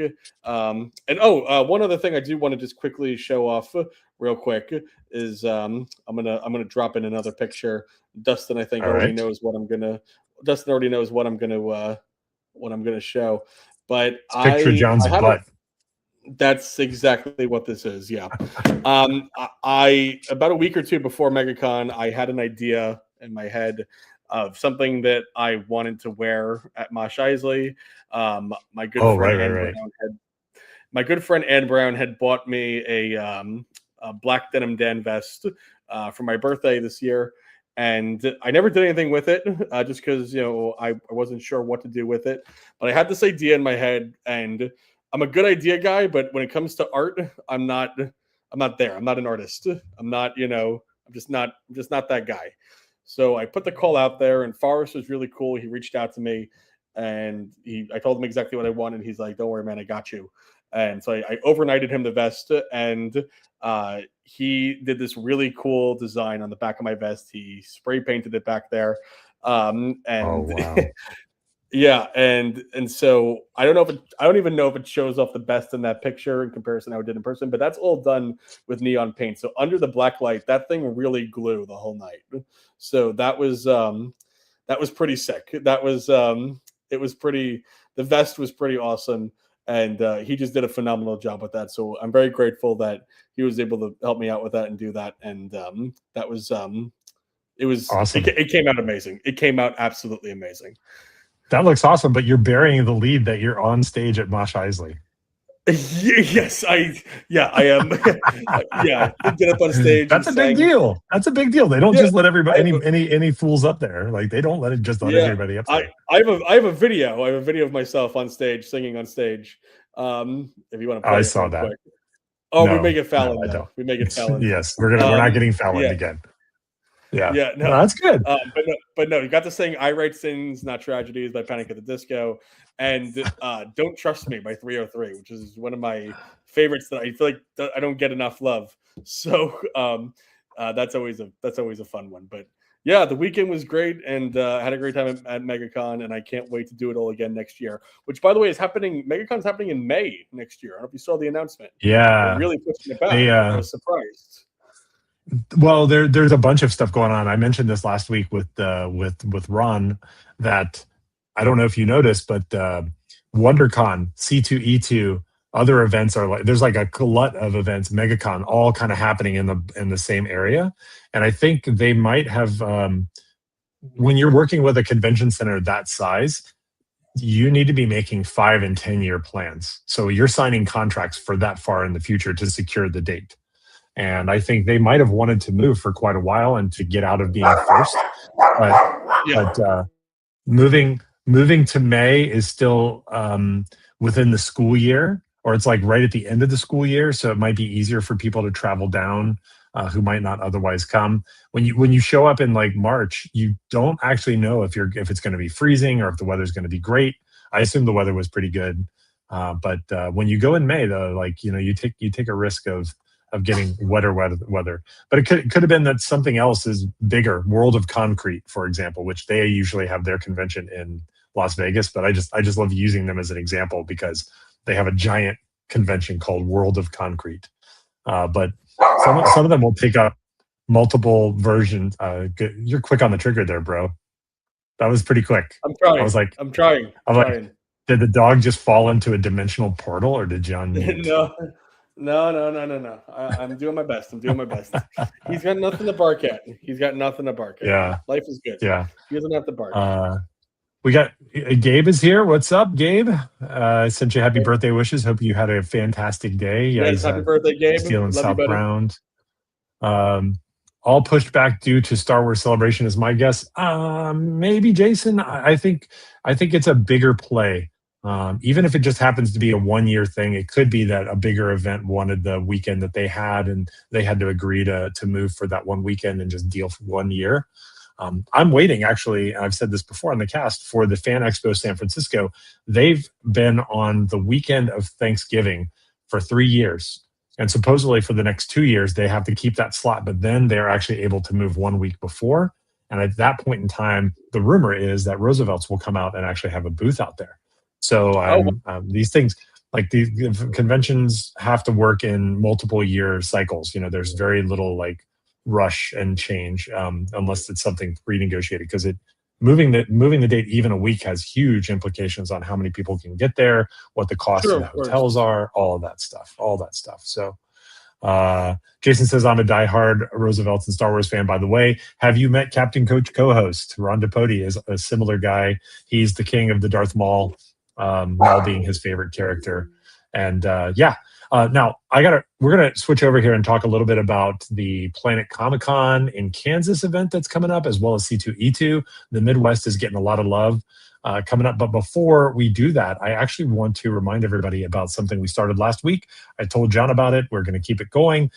One other thing I do want to just quickly show off real quick is I'm gonna drop in another picture. Dustin, I think already knows what I'm gonna. Dustin already knows what I'm gonna show. But picture John's butt. That's exactly what this is. Yeah. I about a week or 2 before MegaCon, I had an idea in my head of something that I wanted to wear at Mosh Isley. My good friend Ann Brown had bought me a black denim Dan vest for my birthday this year. And I never did anything with it just because, I wasn't sure what to do with it. But I had this idea in my head, and I'm a good idea guy, but when it comes to art, I'm not there. I'm not an artist. I'm not, I'm just not that guy. So I put the call out there, and Forrest was really cool. He reached out to me, and I told him exactly what I wanted. He's like, "Don't worry, man, I got you." And so I overnighted him the vest, and he did this really cool design on the back of my vest. He spray painted it back there, and Oh, wow. yeah, and so I don't even know if it shows off the best in that picture in comparison to how it did in person, but that's all done with neon paint. So under the black light, that thing really glue the whole night. So that was pretty sick. That was it was pretty. The vest was pretty awesome. And he just did a phenomenal job with that. So I'm very grateful that he was able to help me out with that and do that. And that was it was awesome. It came out amazing. It came out absolutely amazing. That looks awesome. But you're burying the lead that you're on stage at Mosh Isley. Yes, I am. Yeah, get up on stage. That's a big deal. That's a big deal. They don't just let everybody any fools up there. Like they don't let it just let everybody up there. I have a video. I have a video of myself on stage singing on stage. If you want to play I saw that. Quick. Oh, we make it Fallon. No, I don't. We make it Fallon. Yes, we're not getting Fallon again. Yeah. No, that's good. But no, you got to sing "I Write Sins, Not Tragedies" by Panic at the Disco, and "Don't Trust Me" by 303, which is one of my favorites that I feel like I don't get enough love. So that's always a fun one. But yeah, the weekend was great, and had a great time at MegaCon, and I can't wait to do it all again next year. Which, by the way, is happening. MegaCon's happening in May next year. I don't know if you saw the announcement. Yeah, they're really pushing it back. I was surprised. Well, there's a bunch of stuff going on. I mentioned this last week with Ron that I don't know if you noticed, but WonderCon, C2E2, other events are there's like a glut of events, MegaCon, all kind of happening in the same area. And I think they might have when you're working with a convention center that size, you need to be making 5 and 10 year plans. So you're signing contracts for that far in the future to secure the date. And I think they might have wanted to move for quite a while and to get out of being first. But moving to May is still within the school year, or it's like right at the end of the school year. So it might be easier for people to travel down who might not otherwise come. When you show up in like March, you don't actually know if it's going to be freezing or if the weather's going to be great. I assume the weather was pretty good. But when you go in May, though, like, you take a risk of getting wetter weather. But it could have been that something else is bigger. World of Concrete, for example, which they usually have their convention in Las Vegas. But I just love using them as an example because they have a giant convention called World of Concrete. But some of them will take up multiple versions. You're quick on the trigger there, bro. That was pretty quick. I'm trying. I'm trying. Like, did the dog just fall into a dimensional portal, or did John mute? No. I'm doing my best. He's got nothing to bark at. Yeah. Life is good. Yeah. He doesn't have to bark. We got Gabe is here. What's up, Gabe? I sent you happy birthday wishes. Hope you had a fantastic day. Yeah, yes, happy birthday, Gabe. He's feeling southbound. All pushed back due to Star Wars Celebration is my guess. Maybe Jason. I think it's a bigger play. Even if it just happens to be a 1-year thing, it could be that a bigger event wanted the weekend that they had, and they had to agree to move for that one weekend and just deal for 1 year. I'm waiting, actually, I've said this before on the cast, for the Fan Expo San Francisco. They've been on the weekend of Thanksgiving for 3 years. And supposedly for the next 2 years, they have to keep that slot, but then they're actually able to move 1 week before. And at that point in time, the rumor is that Roosevelt's will come out and actually have a booth out there. So these things, like the conventions, have to work in multiple year cycles. There's very little like rush and change unless it's something renegotiated, because moving the date even a week has huge implications on how many people can get there, what the cost of the hotels are, all that stuff. So Jason says, I'm a diehard Roosevelt and Star Wars fan, by the way. Have you met Captain Coach co-host? Ron DePody is a similar guy. He's the king of the Darth Maul, Maul being his favorite character. And Now we're gonna switch over here and talk a little bit about the Planet Comic Con in Kansas event that's coming up, as well as C2E2. The Midwest is getting a lot of love coming up. But before we do that, I actually want to remind everybody about something we started last week. I told John about it. We're going to keep it going.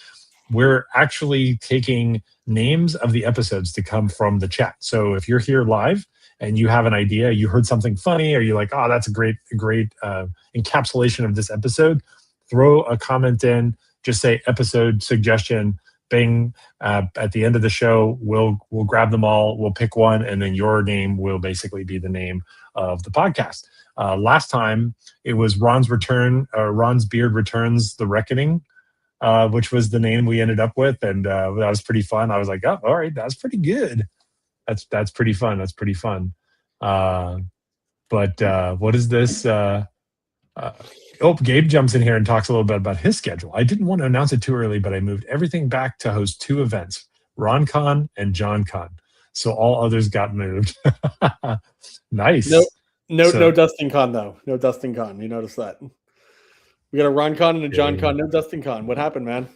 We're actually taking names of the episodes to come from the chat. So if you're here live and you have an idea, you heard something funny, or you're like, oh, that's a great encapsulation of this episode, throw a comment in, just say episode suggestion, bing. At the end of the show, we'll grab them all, we'll pick one, and then your name will basically be the name of the podcast. Last time it was Ron's Beard Returns The Reckoning, which was the name we ended up with, and that was pretty fun. I was like, oh, all right, that's pretty good. That's pretty fun. That's pretty fun. But what is this? Gabe jumps in here and talks a little bit about his schedule. I didn't want to announce it too early, but I moved everything back to host 2 events, RonCon and JohnCon. So all others got moved. Nice. No Dustin Con though. No Dustin Con. You notice that? We got a RonCon and a JohnCon. No Dustin Con. What happened, man?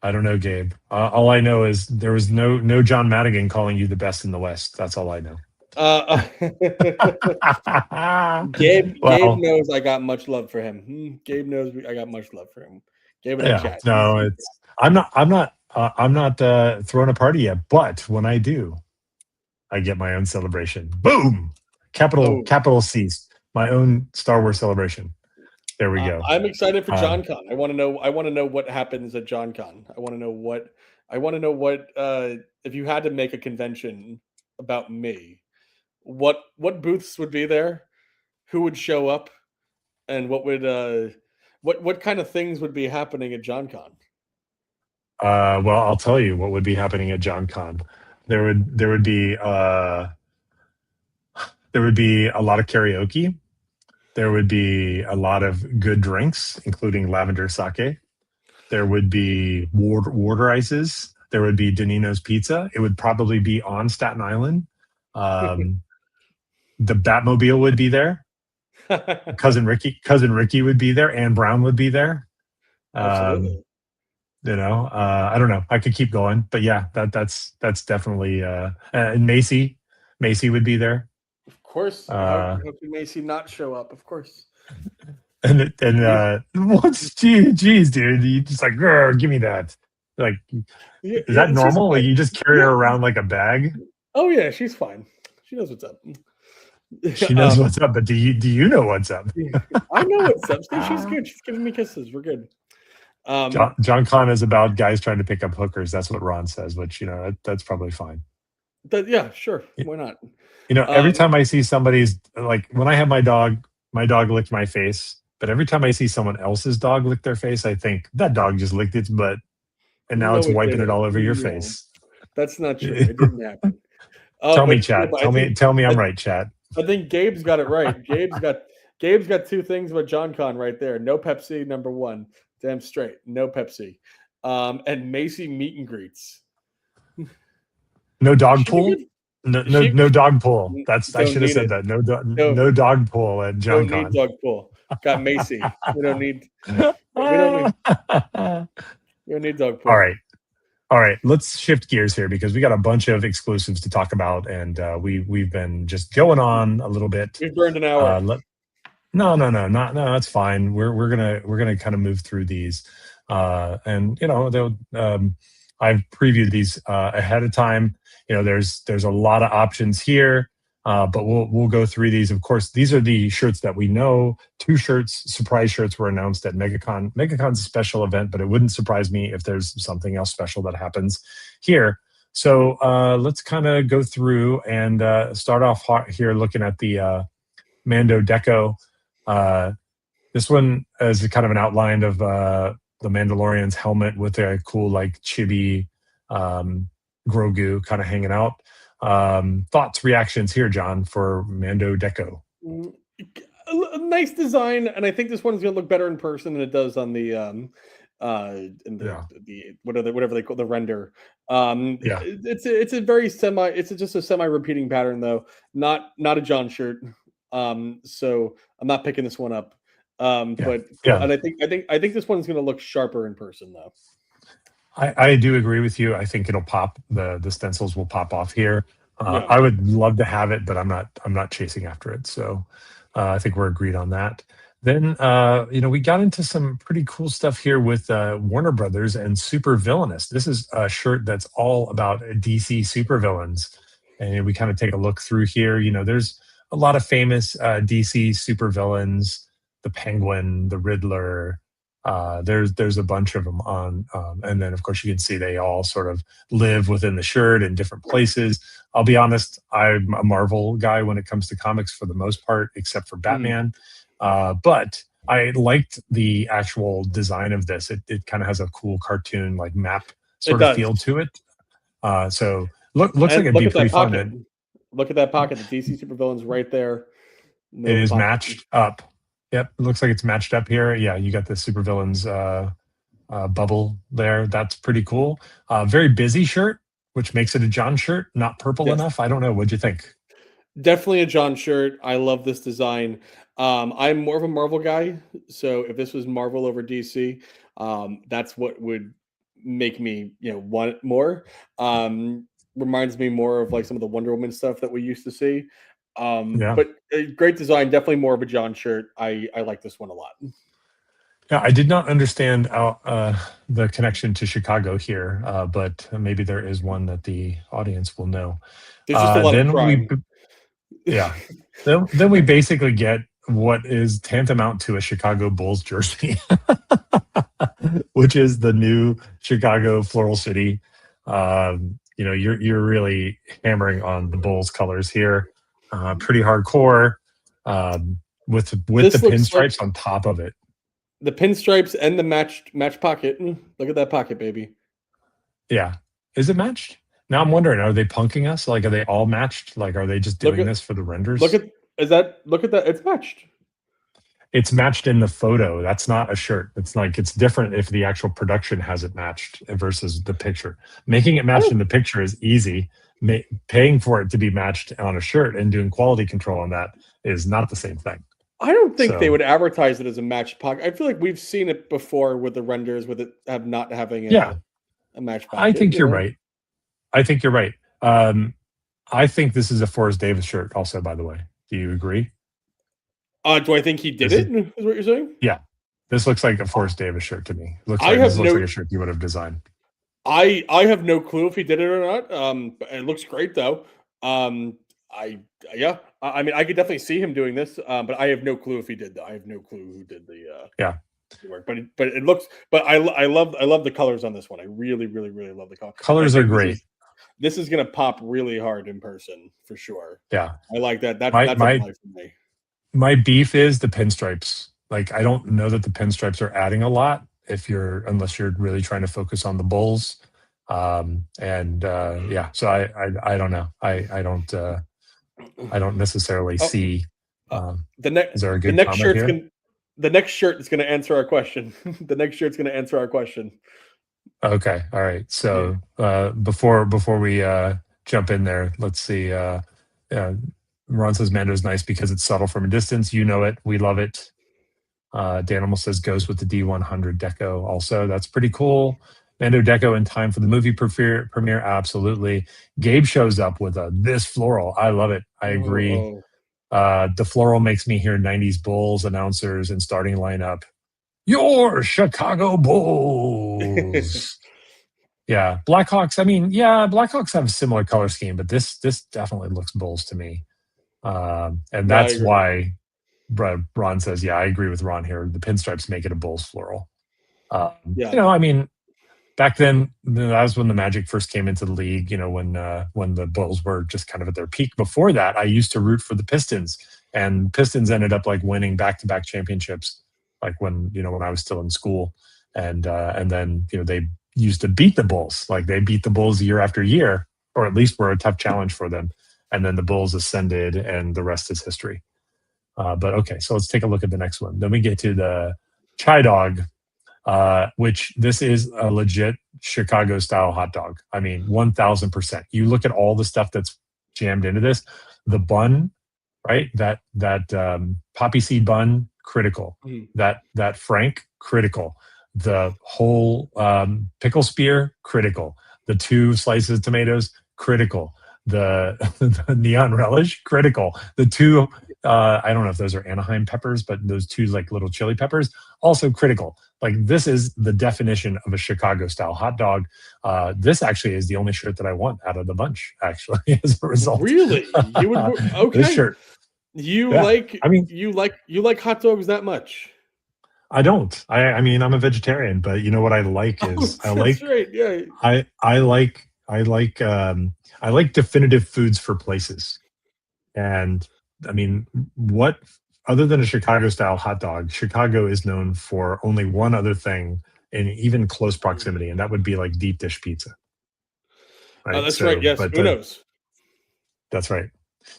I don't know, Gabe. All I know is there was no John Madigan calling you the best in the West. That's all I know. Gabe knows I got much love for him. Gabe knows I got much love for him. Gabe in the chat. No, I'm not throwing a party yet, but when I do, I get my own celebration. Boom! Capital C's. My own Star Wars celebration. There we go. I'm excited for JohnCon. I want to know what happens at JohnCon. I want to know what if you had to make a convention about me, what booths would be there, who would show up, and what kind of things would be happening at JohnCon? Well, I'll tell you what would be happening at JohnCon. There would be a lot of karaoke. There would be a lot of good drinks, including lavender sake. There would be water ices. There would be Danino's Pizza. It would probably be on Staten Island. The Batmobile would be there. Cousin Ricky would be there. Anne Brown would be there. Absolutely. I don't know. I could keep going, but yeah, that's definitely. And Macy would be there. Of course. How could Macy not show up? Of course. And what's geez, dude? You just like, give me that. Like, is that normal? Like, you just carry her around like a bag? Oh yeah, she's fine. She knows what's up. She knows what's up, but do you know what's up? I know what's up. She's good. She's giving me kisses. We're good. JohnCon is about guys trying to pick up hookers. That's what Ron says, which that's probably fine. Yeah, sure. Why not? Every time I see somebody's, like when I have my dog licked my face. But every time I see someone else's dog lick their face, I think that dog just licked its butt, and now it's wiping it all over your face. That's not true. It didn't happen. Tell me, Chad. Tell me I'm right, Chad. I think Gabe's got it right. Gabe's got 2 things about JohnCon right there. No Pepsi, number 1. Damn straight. No Pepsi. And Macy meet and greets. No dog pool? No dog pool. I should have said that. No dog pool at JohnCon. Don't need dog pool. Got Macy. We don't need dog pool. All right. Let's shift gears here because we got a bunch of exclusives to talk about, and we've been just going on a little bit. We've burned an hour. No, that's fine. We're gonna kind of move through these, and I've previewed these ahead of time. There's a lot of options here. But we'll go through these. Of course, these are the shirts that we know. 2 surprise shirts were announced at MegaCon. MegaCon's a special event, but it wouldn't surprise me if there's something else special that happens here. So let's kind of go through and start off here looking at the Mando Deco. This one is kind of an outline of the Mandalorian's helmet with a cool like chibi Grogu kind of hanging out. Thoughts, reactions here, John, for Mando Deco? A nice design, and I think this one's gonna look better in person than it does on the whatever they call the render. It's a very just a semi repeating pattern though, not a John shirt. So I'm not picking this one up. But yeah. and I think this one's going to look sharper in person though. I do agree with you. I think it'll pop. The stencils will pop off here. Yeah. I would love to have it, but I'm not chasing after it. So I think we're agreed on that. Then we got into some pretty cool stuff here with Warner Brothers and Super Villainous. This is a shirt that's all about DC supervillains, and we kind of take a look through here. There's a lot of famous DC supervillains: the Penguin, the Riddler. There's a bunch of them on, and then of course you can see they all sort of live within the shirt in different places. I'll be honest, I'm a Marvel guy when it comes to comics for the most part, except for Batman. But I liked the actual design of this. It kind of has a cool cartoon like map sort of feel to it. So looks like it'd be pretty fun. Look at that pocket. The DC supervillains right there. It is matched up. Yep, it looks like it's matched up here. Yeah, you got the supervillains bubble there. That's pretty cool. Very busy shirt, which makes it a John shirt, not purple enough. I don't know. What'd you think? Definitely a John shirt. I love this design. I'm more of a Marvel guy, so if this was Marvel over DC, that's what would make me, want it more. Reminds me more of like some of the Wonder Woman stuff that we used to see. But a great design, definitely more of a John shirt. I like this one a lot. Yeah, I did not understand the connection to Chicago here, but maybe there is one that the audience will know. There's just a lot of crime. Then we basically get what is tantamount to a Chicago Bulls jersey, which is the new Chicago Floral City. You're really hammering on the Bulls colors here. Pretty hardcore, with the pinstripes on top of it. The pinstripes and the match pocket. Look at that pocket, baby. Yeah, is it matched? Now I'm wondering, are they punking us? Like, are they all matched? Like, are they just doing this for the renders? Look at that. It's matched. It's matched in the photo. That's not a shirt. It's different if the actual production has it matched versus the picture. Making it matched in the picture is easy. Paying for it to be matched on a shirt and doing quality control on that is not the same thing. I don't think they would advertise it as a matched pocket. I feel like we've seen it before with the renders with it not having a matched pocket. I think you're right. I think you're right. I think this is a Forrest Davis shirt also, by the way. Do you agree? Do I think he did it? Is what you're saying? Yeah. This looks like a Forrest Davis shirt to me. This looks like a shirt you would have designed. I have no clue if he did it or not. It looks great though. I mean, I could definitely see him doing this, but I have no clue if he did. I have no clue who did the work. But it looks. But I love the colors on this one. I really, really, really love the colors. Colors are great. This is gonna pop really hard in person for sure. Yeah, I like that. That's a play for me. My beef is the pinstripes. Like, I don't know that the pinstripes are adding a lot unless you're really trying to focus on the Bulls. So I don't know. I don't necessarily see. Is there a good comment here? The next shirt is going to answer our question. The next shirt's going to answer our question. Okay. All right. So before we jump in there, let's see. Ron says Mando's nice because it's subtle from a distance. You know it. We love it. Danimal says goes with the D100 deco also. That's pretty cool. Mando deco in time for the movie premiere. Absolutely. Gabe shows up with this floral. I love it. I agree. The floral makes me hear 90s Bulls announcers and starting lineup. Your Chicago Bulls. Yeah. Blackhawks. I mean, Blackhawks have a similar color scheme, but this definitely looks Bulls to me. And that's why Ron says, I agree with Ron here. The pinstripes make it a Bulls floral. I mean, back then, that was when the Magic first came into the league, when the Bulls were just kind of at their peak. Before that, I used to root for the Pistons, and Pistons ended up like winning back-to-back championships, like when I was still in school. And then, they used to beat the Bulls. Like, they beat the Bulls year after year, or at least were a tough challenge for them. And then the Bulls ascended, and the rest is history. But okay, so let's take a look at the next one. Then we get to the Chai Dog, which this is a legit Chicago style hot dog. I mean, 1000%. You look at all the stuff that's jammed into this, the bun, right? That poppy seed bun, critical. Mhm. That Frank, critical. The whole pickle spear, critical. The 2 slices of tomatoes, critical. The, the neon relish, critical. The 2, I don't know if those are Anaheim peppers, but those 2 like little chili peppers, also critical. Like this is the definition of a Chicago style hot dog. This actually is the only shirt that I want out of the bunch, actually, as a result. Really? You would This okay. shirt, You yeah. like I mean, you like hot dogs that much? I don't. I mean, I'm a vegetarian, but you know what I like Oh, is that's right. Yeah. I like definitive foods for places. And I mean, what other than a Chicago style hot dog, Chicago is known for only one other thing in even close proximity, and that would be like deep dish pizza, Oh, right? that's right. So, Yes. but Uno's. that's right.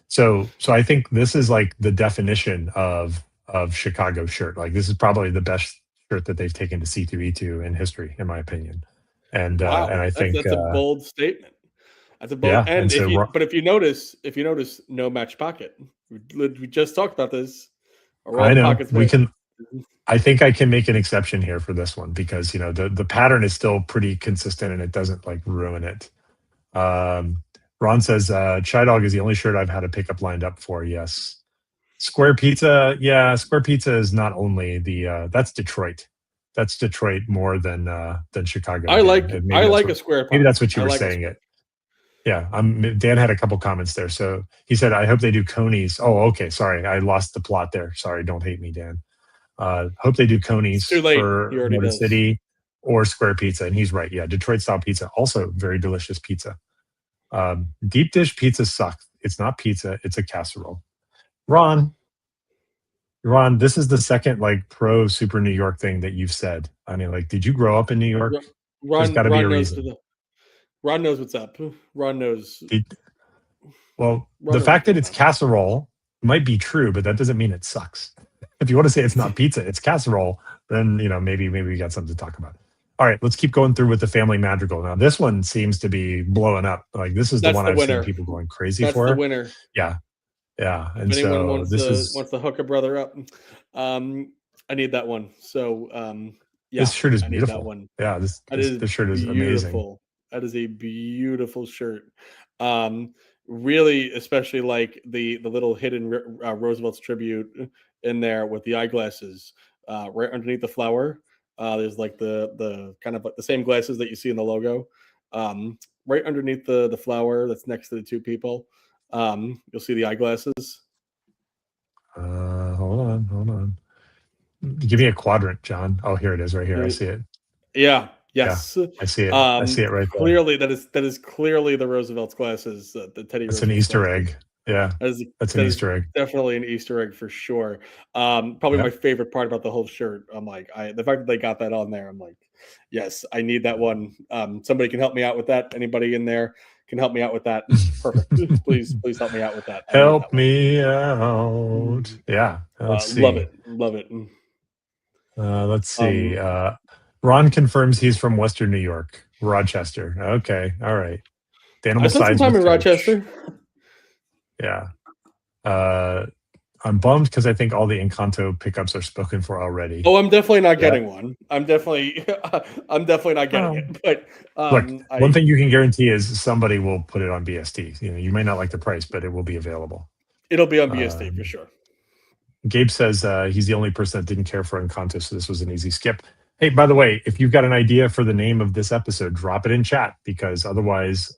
So I think this is like the definition of Chicago shirt. Like this is probably the best shirt that they've taken to C2E2 in history, in my opinion. And Wow. I think That's a bold statement. That's a bold. yeah, and And so if you notice, no match pocket. We just talked about this. Are all I the know pockets we there? can. I think I can make an exception here for this one because the pattern is still pretty consistent and it doesn't like ruin it. Ron says Chai Dog is the only shirt I've had a pickup lined up for. Yes, Square Pizza. Yeah, Square Pizza is not only the that's Detroit. That's Detroit more than Chicago. I Dan. like And I like a square maybe pocket. that's what you I were like a saying. square. It. Yeah, Dan had a couple comments there. So he said, "I hope they do Coney's." Oh, okay. Sorry, I lost the plot there. Sorry, don't hate me, Dan. Hope they do It's Coney's too late. He for already Motor does. City or Square Pizza, and he's right. Yeah, Detroit style pizza, also very delicious pizza. Deep dish pizza sucks. It's not pizza; it's a casserole. Ron, Ron, this is the second like pro super New York thing that you've said. I mean, like, did you grow up in New York? Ron There's got to be a reason. Ron knows what's up. Ron knows. Well, Ron the knows what's fact that going it's on. casserole might be true, but that doesn't mean it sucks. If you want to say it's not pizza, it's casserole, then maybe we got something to talk about. All right, let's keep going through with the family madrigal. Now, this one seems to be blowing up. Like this is the That's one the I've seen winner. people going crazy That's the for. winner. Yeah, yeah. And If anyone so this is wants to hook a brother up, I need that one. So yeah, this shirt is I need that beautiful. one. Yeah, That is this shirt is amazing. beautiful. That is a beautiful shirt. Really, especially like the little hidden Roosevelt's tribute in there with the eyeglasses right underneath the flower. There's like the kind of like the same glasses that you see in the logo. Right underneath the flower that's next to the 2 people. You'll see the eyeglasses. Hold on. Give me a quadrant, John. Oh, here it is, right here. I see it. Yeah. Yeah, Yes. I see it. I see it right there. Clearly, that is clearly the Roosevelt's glasses. The Teddy. That's an Roosevelt Easter glasses. egg. Yeah, that's an Easter egg. Definitely an Easter egg for sure. Probably my favorite part about the whole shirt. I'm like, the fact that they got that on there. I'm like, yes, I need that one. Somebody can help me out with that. Anybody in there can help me out with that. Perfect. please help me out with that. Help me out. Yeah. Let's see. Love it. Let's see. Ron confirms he's from Western New York, Rochester. Okay. All right. I spent some time in Rochester. Yeah. I'm bummed because I think all the Encanto pickups are spoken for already. Oh, I'm definitely not getting one. I'm definitely not getting it. But look, one thing you can guarantee is somebody will put it on BST. You may not like the price, but it will be available. It'll be on BST for sure. Gabe says he's the only person that didn't care for Encanto, so this was an easy skip. Hey, by the way, if you've got an idea for the name of this episode, drop it in chat because otherwise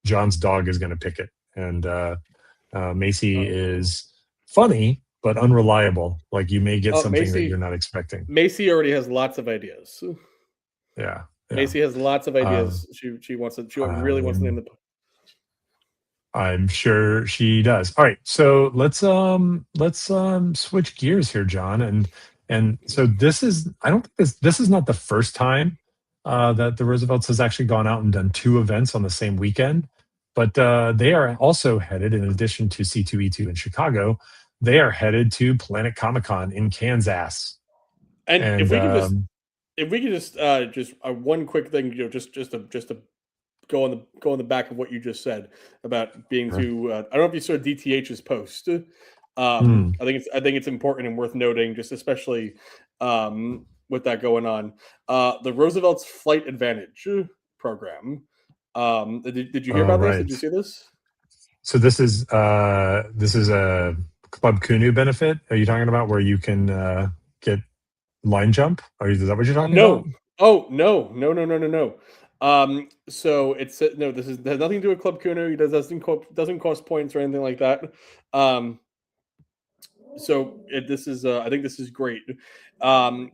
John's dog is going to pick it. And Macy is funny, but unreliable. Like you may get something that you're not expecting. Macy already has lots of ideas. Yeah. Macy has lots of ideas. She wants to. She really wants to name the. I'm sure she does. All right, so let's switch gears here, John, and so this is I don't think this is not the first time that the Roosevelts has actually gone out and done 2 events on the same weekend, but they are also headed, in addition to C2E2 in Chicago, they are headed to Planet Comic Con in Kansas. And if we could just one quick thing, just to go on the back of what you just said about being too. I don't know if you saw DTH's post Hmm. I think it's important and worth noting, just especially with that going on. The Roosevelt's Flight Advantage program. Did you hear Oh, about this? Did right. you see this? So this is a Club Cunu benefit. Are you talking about where you can get line jump? Is that what you're talking about? No. Oh no, no, no, no, no, no. So it's no. This is has nothing to do with Club Kuno. He doesn't cost points or anything like that. Um, this is I think this is great. Um,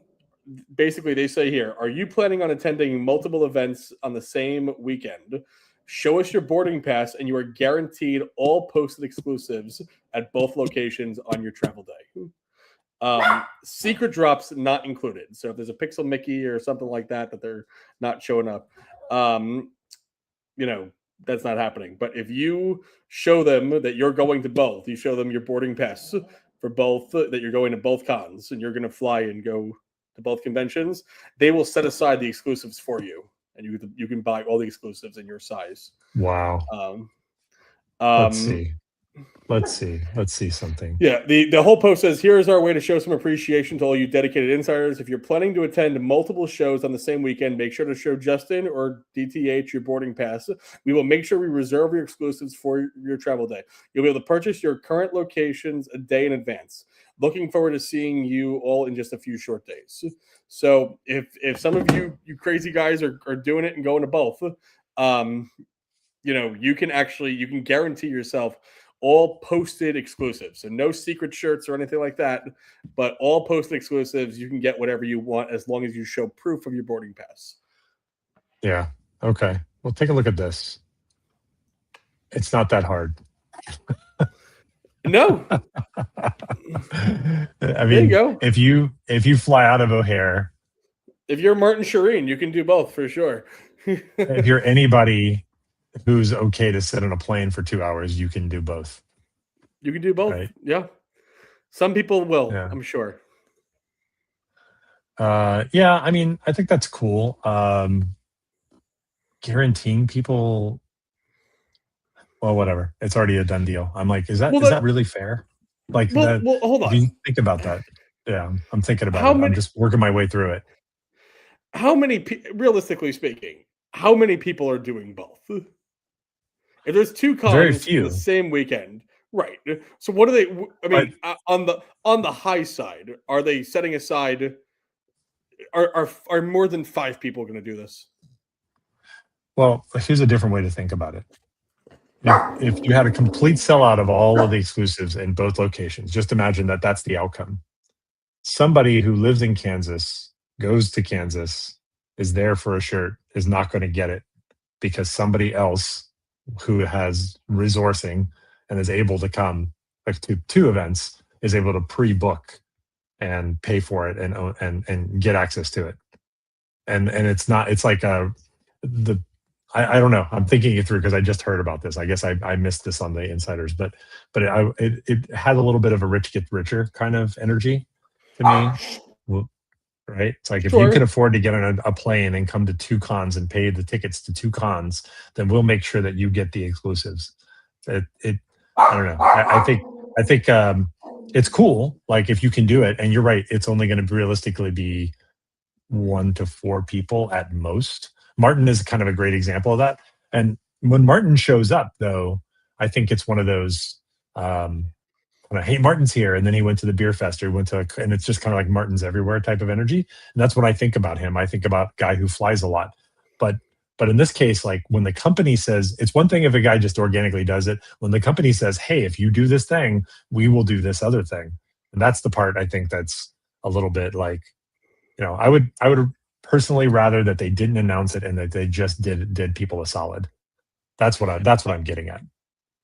Basically, they say here: are you planning on attending multiple events on the same weekend? Show us your boarding pass, and you are guaranteed all posted exclusives at both locations on your travel day. Secret drops not included. So if there's a Pixel Mickey or something like that that they're not showing up, um, you know, that's not happening. But if you show them that you're going to both, you show them your boarding pass for both, that you're going to both cons and you're going to fly and go to both conventions, they will set aside the exclusives for you, and you can buy all the exclusives in your size. Wow. Um, Let's um, see. Let's see. Let's see something. Yeah, the whole post says, here is our way to show some appreciation to all you dedicated insiders. If you're planning to attend multiple shows on the same weekend, make sure to show Justin or DTH your boarding pass. We will make sure we reserve your exclusives for your travel day. You'll be able to purchase your current locations a day in advance. Looking forward to seeing you all in just a few short days. So if some of you crazy guys are doing it and going to both, you can guarantee yourself all posted exclusives. So no secret shirts or anything like that, but all posted exclusives. You can get whatever you want as long as you show proof of your boarding pass. Yeah. Okay. Well, take a look at this. It's not that hard. No. I There mean, you go. if you fly out of O'Hare, If you're Martin Shireen, you can do both for sure. if you're anybody who's okay to sit on a plane for 2 hours, you can do both. You can do both. Right. Yeah. Some people will, Yeah. I'm sure. Yeah, I mean, I think that's cool. Guaranteeing people, well, whatever. It's already a done deal. I'm like, is that really fair? Like that. Well, hold If on. you think about that, yeah, I'm thinking about How it. I'm many- just working my way through it. How many, realistically speaking, how many people are doing both? If there's two Very cons in few. the same weekend, right? So what are they? I mean, on the high side, are they setting aside? Are more than 5 people going to do this? Well, here's a different way to think about it. If you had a complete sellout of all of the exclusives in both locations, just imagine that that's the outcome. Somebody who lives in Kansas, goes to Kansas, is there for a shirt, is not going to get it because somebody else who has resourcing and is able to come like to 2 events is able to pre-book and pay for it and get access to it. And it's not, it's like I don't know. I'm thinking it through because I just heard about this. I guess I missed this on the insiders, but it had a little bit of a rich get richer kind of energy to me. Right? It's like if you can afford to get on a plane and come to 2 cons and pay the tickets to 2 cons, then we'll make sure that you get the exclusives. I don't know. I think it's cool. Like if you can do it, and you're right, it's only going to realistically be 1 to 4 people at most. Martin is kind of a great example of that. And when Martin shows up, though, I think it's one of those, hey, Martin's here. And then he went to the beer fest, or and it's just kind of like Martin's everywhere type of energy. And that's when I think about him. I think about a guy who flies a lot. But in this case, like when the company says, it's one thing if a guy just organically does it. When the company says, hey, if you do this thing, we will do this other thing. And that's the part I think that's a little bit like, I would personally rather that they didn't announce it and that they just did people a solid. That's what I'm getting at.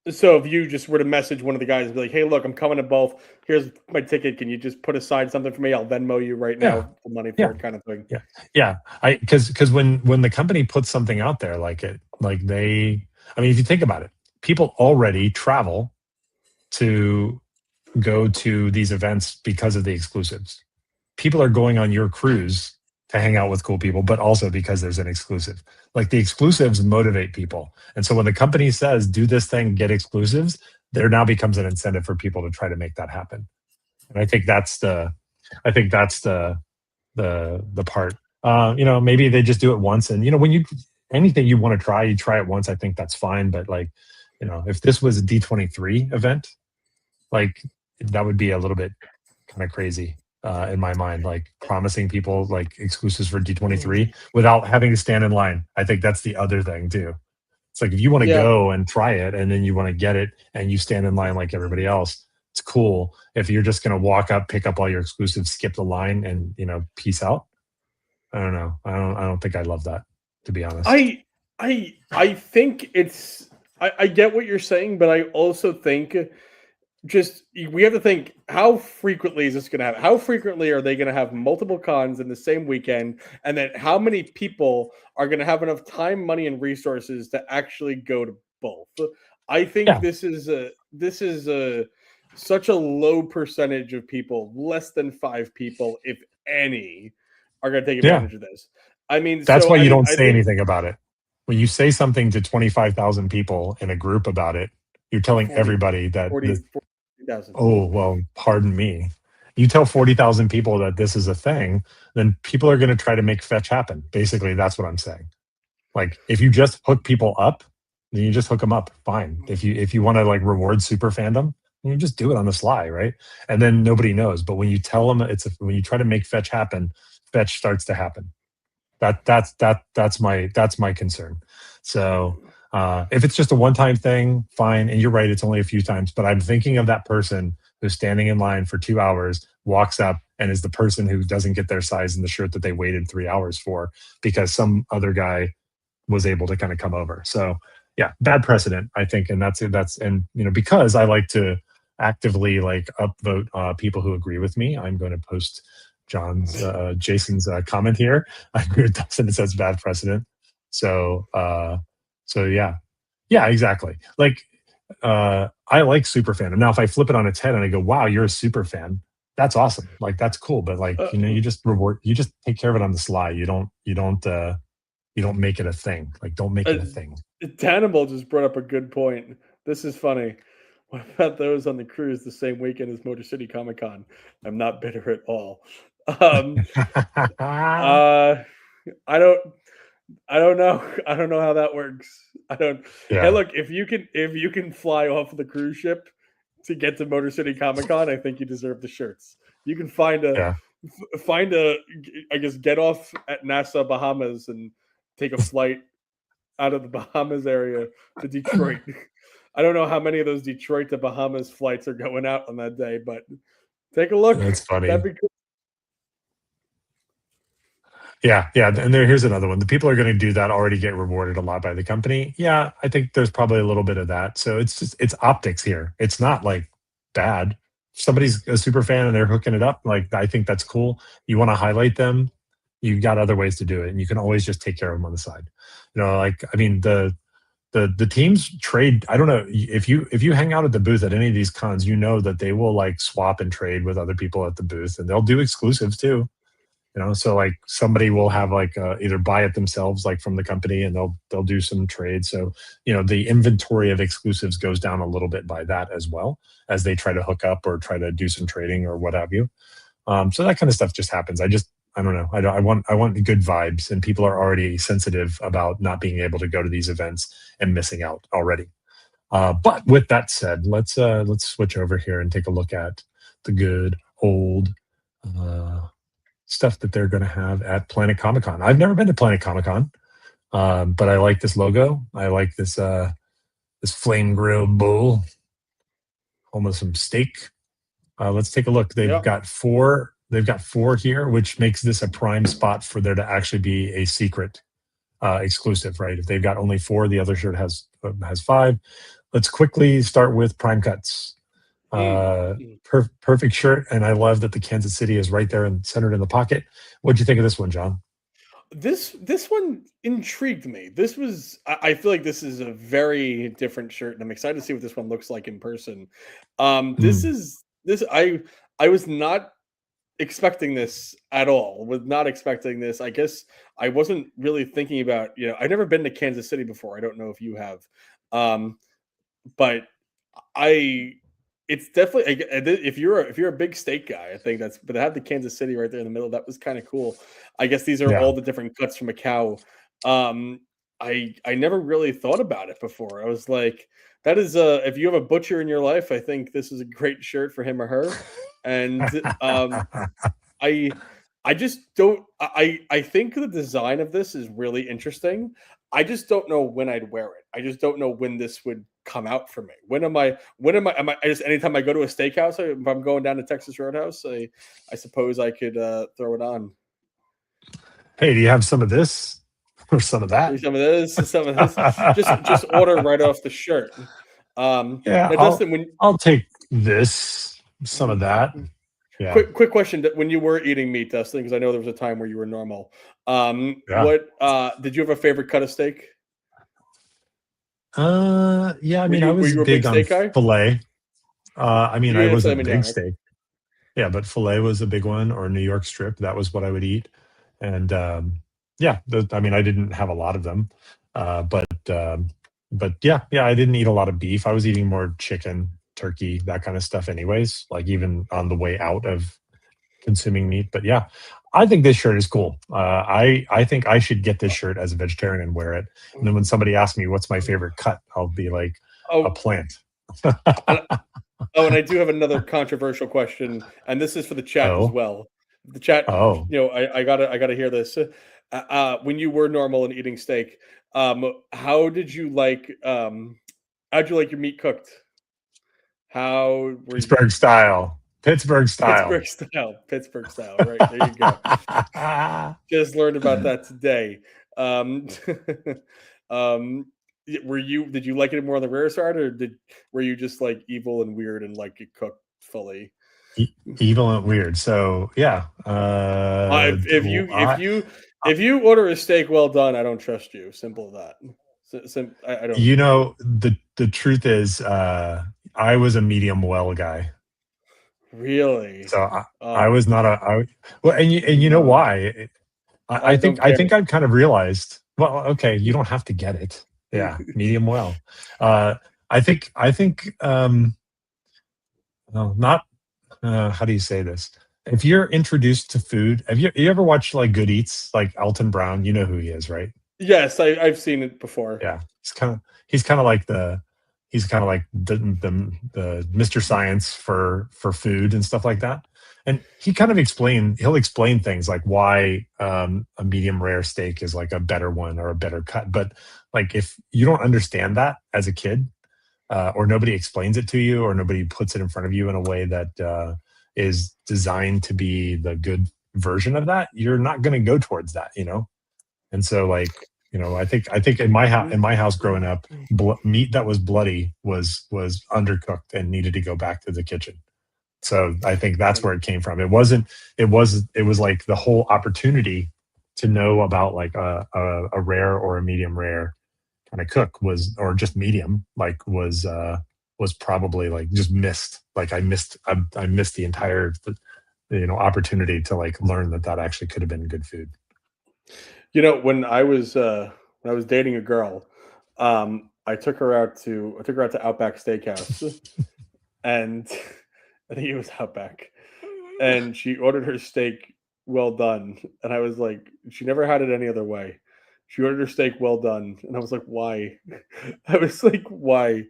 So if you just were to message one of the guys and be like, hey, look, I'm coming to both. Here's my ticket. Can you just put aside something for me? I'll Venmo you right now the money for it, kind of thing. Yeah. Because when the company puts something out there if you think about it, people already travel to go to these events because of the exclusives. People are going on your cruise to hang out with cool people, but also because there's an exclusive. Like the exclusives motivate people. And so when the company says, do this thing, get exclusives, there now becomes an incentive for people to try to make that happen. And I think that's the part. Maybe they just do it once, and when anything you want to try, you try it once. I think that's fine. But like, if this was a D23 event, like that would be a little bit kind of crazy in my mind, like promising people like exclusives for D23 without having to stand in line. I think that's the other thing too. It's like if you want to go and try it and then you want to get it and you stand in line like everybody else, it's cool. If you're just going to walk up, pick up all your exclusives, skip the line, and peace out. I don't know. I don't think I love that, to be honest. I think I get what you're saying, but I also think we have to think, how frequently is this going to happen? How frequently are they going to have multiple cons in the same weekend? And then how many people are going to have enough time, money, and resources to actually go to both? I think this is such a low percentage of people, less than 5 people, if any, are going to take advantage of this. I mean, that's why you don't say anything about it. When you say something to 25,000 people in a group about it, you're telling everybody that 40,000. Oh, well, pardon me. You tell 40,000 people that this is a thing, then people are going to try to make fetch happen. Basically, that's what I'm saying. Like, if you just hook people up, then you just hook them up. Fine. If you want to like reward super fandom, then you just do it on the sly, right? And then nobody knows. But when you tell them when you try to make fetch happen, fetch starts to happen. That's my concern. So if it's just a one-time thing, fine. And you're right, it's only a few times. But I'm thinking of that person who's standing in line for 2 hours, walks up, and is the person who doesn't get their size in the shirt that they waited 3 hours for because some other guy was able to kind of come over. So yeah, bad precedent, I think. And that's because I like to actively like upvote people who agree with me, I'm going to post Jason's comment here. I agree with Dustin. It says bad precedent. So yeah, exactly. Like I like super fandom. Now, if I flip it on its head and I go, "Wow, you're a super fan," that's awesome. Like that's cool. But like you just take care of it on the sly. You don't make it a thing. Like don't make it a thing. Tannibal just brought up a good point. This is funny. What about those on the cruise the same weekend as Motor City Comic Con? I'm not bitter at all. I don't know. I don't know how that works. Hey, look, if you can fly off the cruise ship to get to Motor City Comic Con, I think you deserve the shirts. You can find I guess get off at Nassau, Bahamas, and take a flight out of the Bahamas area to Detroit. I don't know how many of those Detroit to Bahamas flights are going out on that day, but take a look. That's funny. That'd be cool. Yeah. And here's another one. The people are going to do that already get rewarded a lot by the company. Yeah, I think there's probably a little bit of that. So it's optics here. It's not like bad. If somebody's a super fan and they're hooking it up, like I think that's cool. You want to highlight them, you got other ways to do it, and you can always just take care of them on the side. Like I mean the teams trade. I don't know if you hang out at the booth at any of these cons, that they will like swap and trade with other people at the booth, and they'll do exclusives too. So like somebody will have like either buy it themselves, like from the company, and they'll do some trade. So the inventory of exclusives goes down a little bit by that as well, as they try to hook up or try to do some trading or what have you. So that kind of stuff just happens. I don't know. I want good vibes, and people are already sensitive about not being able to go to these events and missing out already. But with that said, let's switch over here and take a look at the good old stuff that they're going to have at Planet Comic Con. I've never been to Planet Comic Con, but I like this logo. I like this flame grilled bull, almost some steak. Let's take a look. They've got 4. They've got 4 here, which makes this a prime spot for there to actually be a secret exclusive, right? If they've got only 4, the other shirt has 5. Let's quickly start with Prime Cuts. Perfect shirt, and I love that the Kansas City is right there and centered in the pocket. What'd you think of this one, John? This one intrigued me. I feel like this is a very different shirt, and I'm excited to see what this one looks like in person. I was not expecting this at all. Was not expecting this. I guess I wasn't really thinking about, I've never been to Kansas City before. I don't know if you have. But I it's definitely if you're a big steak guy, I think that's but to have the Kansas City right there in the middle, that was kind of cool. I guess these are Yeah. all the different cuts from a cow. Um, I never really thought about it before. I was like, that is if you have a butcher in your life, I think this is a great shirt for him or her. And I I just don't I think the design of this is really interesting. I just don't know when I'd wear it. I just don't know when this would come out for me. When am I just anytime I go to a steakhouse, if I'm going down to Texas Roadhouse, I suppose I could throw it on. Hey, do you have some of this or some of that? Some of this. Just order right off the shirt. Yeah, Now Dustin, when I'll take this, some of that. Yeah, quick question: when you were eating meat, Dustin, because I know there was a time where you were normal. yeah. What did you have a favorite cut of steak? Yeah. I Were mean, I you were was you a big big on steak guy? filet. I mean, You I didn't say wasn't a big mignon. steak. Yeah, but filet was a big one, or New York strip. That was what I would eat. And yeah, I mean, I didn't have a lot of them, uh, but um, but yeah, yeah, I didn't eat a lot of beef. I was eating more chicken, turkey, that kind of stuff, anyways. Like even on the way out of consuming meat. But yeah, I think this shirt is cool. I think I should get this shirt as a vegetarian and wear it. And then when somebody asks me what's my favorite cut, I'll be like a Oh, plant. and, and I do have another controversial question, and this is for the chat as Oh, well. The chat, oh. I gotta hear this. When you were normal and eating steak, how did you like how'd you like your meat cooked? How were you Pittsburgh style. Pittsburgh style. Pittsburgh style, right? There you go. Just learned about that today. Um, did you like it more on the rare side, or were you just like evil and weird and like it cooked fully? Evil and weird. So yeah, If you order a steak well done, I don't trust you. Simple as that. I don't. the truth is, I was a medium well guy. Really. So I Oh, was not a I well, and you know no, why? I don't I care. think I've kind of realized. Well, okay, you don't have to get it. Yeah, medium well. Uh, I think well, not how do you say this? If you're introduced to food, have you ever watched like Good Eats, like Alton Brown? You know who he is, right? Yes, I've seen it before. Yeah, he's kind of like he's kind of like the Mr. Science for food and stuff like that. And he'll explain things like why a medium rare steak is like a better one or a better cut. But like if you don't understand that as a kid, or nobody explains it to you, or nobody puts it in front of you in a way that is designed to be the good version of that, you're not going to go towards that, you know. And so, like, you know, I think in my house growing up, meat that was bloody was undercooked and needed to go back to the kitchen. So I think that's where it came from. It was like the whole opportunity to know about like a rare or a medium rare kind of cook was, or just medium, like was probably like just missed. Like I missed the entire opportunity to like learn that that actually could have been good food. When I was dating a girl, I took her out to Outback Steakhouse, and I think it was Outback, and she ordered her steak well done, and I was like, she never had it any other way. She ordered her steak well done, and I was like, why? I was like, why?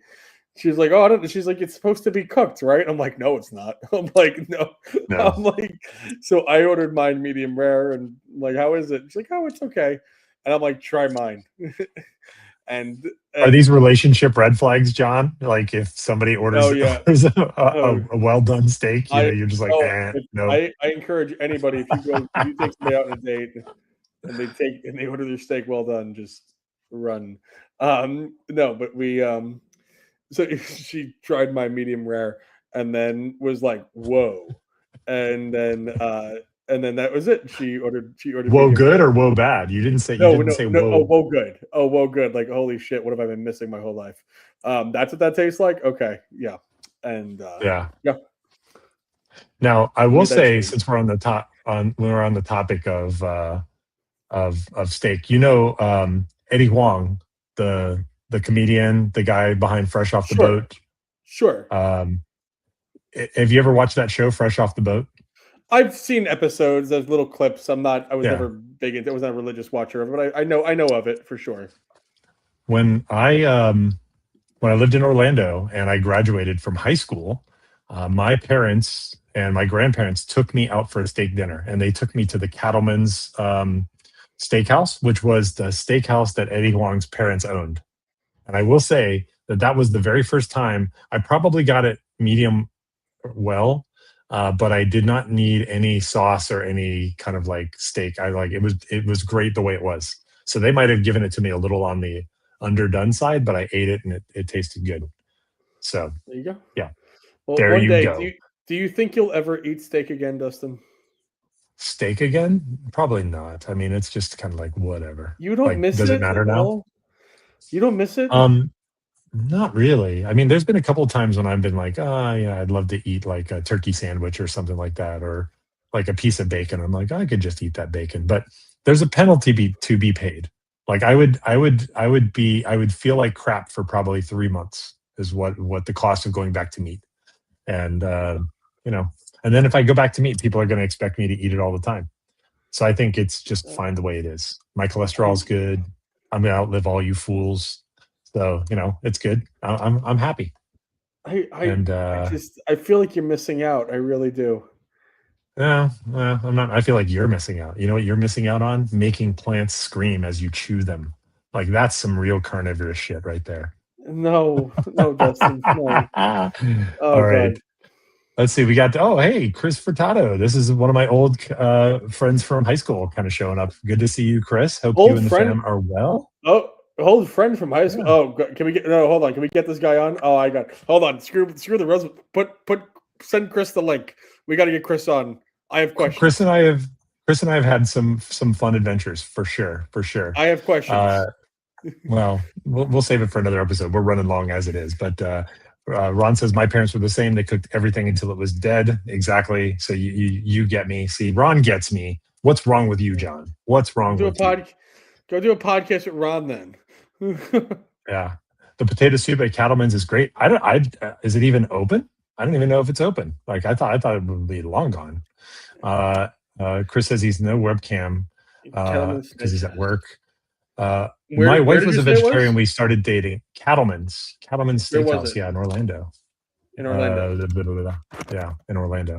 She was like, oh, I don't. She's like, it's supposed to be cooked, right? I'm like, no, it's not. I'm like, no. No. I'm like, so I ordered mine medium rare, and I'm like, how is it? She's like, oh, it's okay. And I'm like, try mine. and Are these and relationship red flags, John? Like if somebody oh yeah, orders oh a well done steak, you know, I you're just like, oh eh, if no. I encourage anybody if you take somebody out on a date and they order their steak well done, just run. No, but so she tried my medium rare and then was like, whoa. And then and then that was it. She ordered Whoa medium good rare. or whoa bad? You No, didn't no, say no. Oh, whoa. whoa, good. Oh, whoa, good. Like, holy shit, what have I been missing my whole life? That's what that tastes like. Okay, yeah, and Yeah. yeah, Now I we will say, eventually. since we're on the topic of steak, you know, Eddie Huang, the comedian, the guy behind Fresh Off the Sure, Boat. Sure. Have you ever watched that show, Fresh Off the Boat? I've seen episodes, there's little clips. I was Yeah. never big into, I was not a religious watcher of it, but I know of it for sure. When I lived in Orlando and I graduated from high school, my parents and my grandparents took me out for a steak dinner, and they took me to the Cattleman's Steakhouse, which was the steakhouse that Eddie Huang's parents owned. And I will say that that was the very first time I probably got it medium well, but I did not need any sauce or any kind of like steak. It was great the way it was. So they might have given it to me a little on the underdone side, but I ate it and it tasted good. So There you go. yeah, Well, there one you day, go. do you think you'll ever eat steak again, Dustin? Steak again? Probably not. I mean, it's just kind of like whatever. You don't Like, miss does it it matter at now? all? You don't miss it? Not really. I mean, there's been a couple of times when I've been like, oh, yeah, I'd love to eat like a turkey sandwich or something like that, or like a piece of bacon. I'm like, I could just eat that bacon, but there's a penalty to be paid. Like I would feel like crap for probably 3 months is what the cost of going back to meat. And you know, and then if I go back to meat, people are going to expect me to eat it all the time. So I think it's just fine the way it is. My cholesterol's good. I'm gonna outlive all you fools. So it's good. I'm happy. I feel like you're missing out. I really do. Yeah, I'm not. I feel like you're missing out. You know what you're missing out on? Making plants scream as you chew them. Like that's some real carnivorous shit right there. No, Dustin. No. Oh, all right. God. Let's see. We got. Hey, Chris Furtado. This is one of my old friends from high school, kind of showing up. Good to see you, Chris. Hope you and the fam are well. Oh, old friend from high school. Yeah. Oh, can we get? No, hold on. Can we get this guy on? Oh, hold on. Screw the rest. Send Chris the link. We got to get Chris on. I have questions. Chris and I have had some fun adventures for sure. I have questions. Well, we'll save it for another episode. We're running long as it is, but Ron says my parents were the same. They cooked everything until it was dead. Exactly. So you get me. See, Ron gets me. What's wrong with you, John? What's wrong with you? Go do a podcast with Ron then. Yeah, the potato soup at Cattleman's is great. Is it even open? I don't even know if it's open. Like I thought it would be long gone. Chris says he's no webcam because he's at work. My wife was a vegetarian. We started dating. Cattleman's Steakhouse. Yeah, in Orlando. Yeah, in Orlando.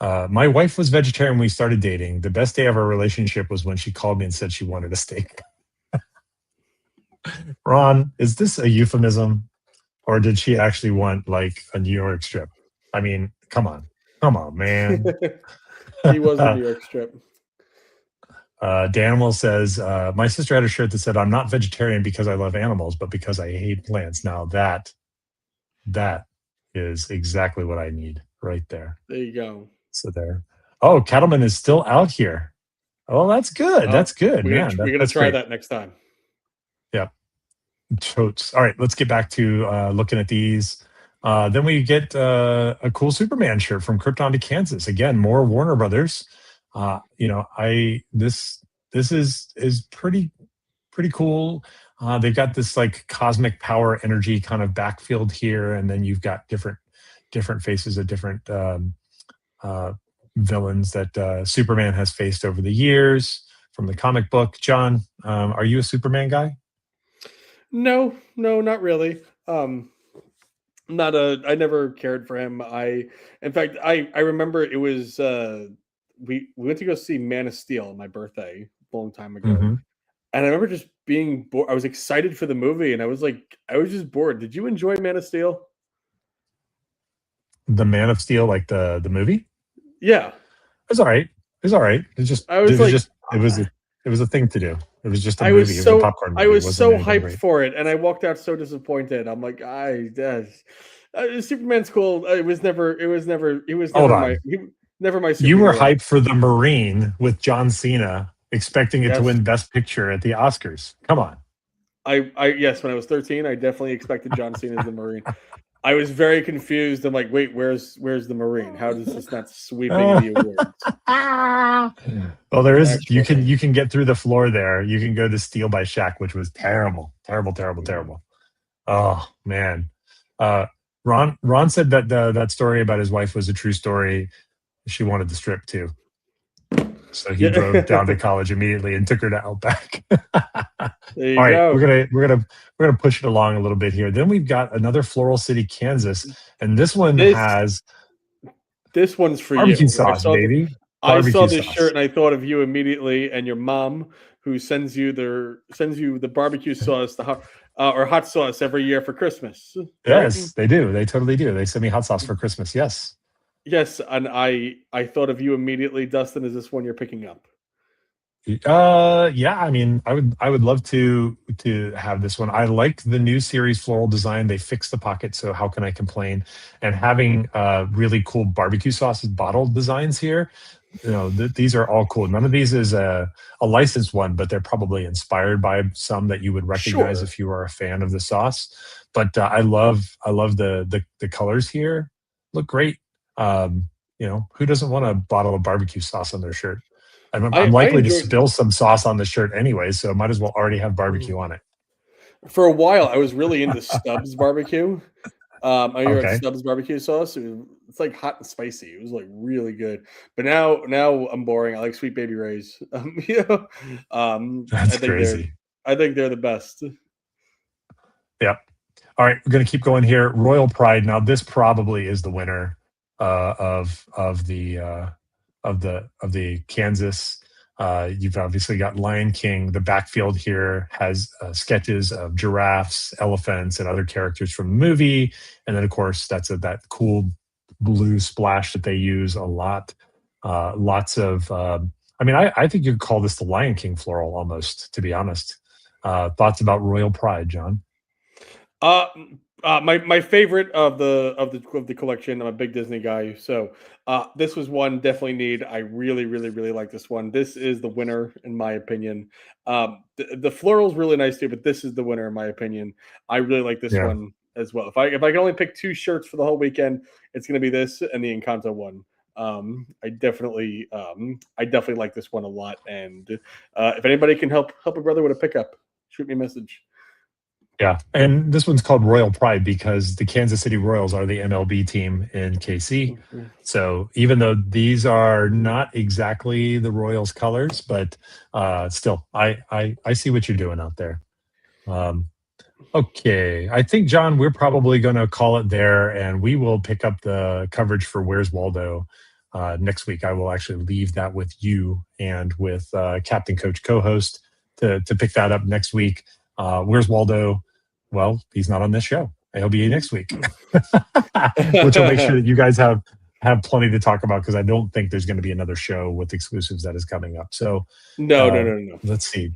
My wife was vegetarian when we started dating. The best day of our relationship was when she called me and said she wanted a steak. Ron, is this a euphemism? Or did she actually want like a New York strip? I mean, come on, man. He was a New York strip. Daniel says, my sister had a shirt that said, I'm not vegetarian because I love animals, but because I hate plants. Now that is exactly what I need right there. There you go. So there. Oh, Cattleman is still out here. Oh, that's good. That's good, man. We're going to try that next time. Yep. Totes. All right, let's get back to looking at these. Then we get a cool Superman shirt from Krypton to Kansas. Again, more Warner Brothers. This is pretty cool. They've got this like cosmic power energy kind of backfield here, and then you've got different faces of different villains that Superman has faced over the years from the comic book. John, are you a Superman guy? No, not really. I never cared for him. In fact, I remember it was we went to go see Man of Steel on my birthday a long time ago. Mm-hmm. And I remember just being bored. I was excited for the movie and I was just bored. Did you enjoy Man of Steel? The Man of Steel, like the movie? Yeah. It was all right. It was a thing to do. It was just a movie. It was a popcorn movie. I was so hyped for it, and I walked out so disappointed. I'm like, Superman's cool. It was never my Superman. You were hyped for The Marine with John Cena, expecting it to win Best Picture at the Oscars. Come on. Yes, when I was 13, I dedefinitely expected John Cena as The Marine. I was very confused. I'm like, wait, where's the Marine? How does this not sweeping the awards? Well, there is. You can get through the floor there. You can go to Steel by Shaq, which was terrible. Oh man. Ron said that that story about his wife was a true story. She wanted to strip too, so he drove down to college immediately and took her to Outback. There you All right, go. we're gonna push it along a little bit here. Then we've got another Floral City, Kansas, and this one has this one's for barbecue you. sauce, baby. I saw Barbecue this sauce. shirt and I thought of you immediately, and your mom, who sends you the barbecue sauce, or hot sauce every year for Christmas. Yes, Right? they do. They totally do. They send me hot sauce for Christmas. Yes. Yes, and I thought of you immediately, Dustin. Is this one you're picking up? Yeah, I mean, I would love to have this one. I like the new series floral design. They fixed the pocket, so how can I complain? And having really cool barbecue sauces bottled designs here, these are all cool. None of these is a licensed one, but they're probably inspired by some that you would recognize Sure. if you are a fan of the sauce. But I love the colors here. Look great. Who doesn't want a bottle of barbecue sauce on their shirt? I'm I likely to enjoyed spill some sauce on the shirt anyway, so might as well already have barbecue on it. for a while. I was really into Stubbs barbecue. I hear Okay, Stubbs barbecue sauce. It's like hot and spicy. It was like really good. But now I'm boring. I like Sweet Baby Ray's. that's crazy. I think they're the best. Yep. All right, we're going to keep going here. Royal Pride. Now, this probably is the winner of the Kansas. You've obviously got Lion King. The backfield here has sketches of giraffes, elephants, and other characters from the movie. And then, of course, that's that cool blue splash that they use a lot. Lots of. I think you could call this the Lion King floral almost. To be honest, thoughts about Royal Pride, John? Uh, my favorite of the collection. I'm a big Disney guy, so this was one definitely need. I really, really, really like this one. This is the winner in my opinion. The floral is really nice too, but this is the winner in my opinion. I really like this Yeah. one as well. If I can only pick two shirts for the whole weekend, it's going to be this and the Encanto one. I definitely like this one a lot. And if anybody can help a brother with a pickup, shoot me a message. Yeah, and this one's called Royal Pride because the Kansas City Royals are the MLB team in KC. So even though these are not exactly the Royals colors, but still, I see what you're doing out there. Okay, I think, John, we're probably going to call it there, and we will pick up the coverage for Where's Waldo next week. I will actually leave that with you and with Captain Coach co-host to pick that up next week. Where's Waldo? Well, he's not on this show. He'll be next week, which will make sure that you guys have plenty to talk about because I don't think there's going to be another show with exclusives that is coming up. So no. Let's see.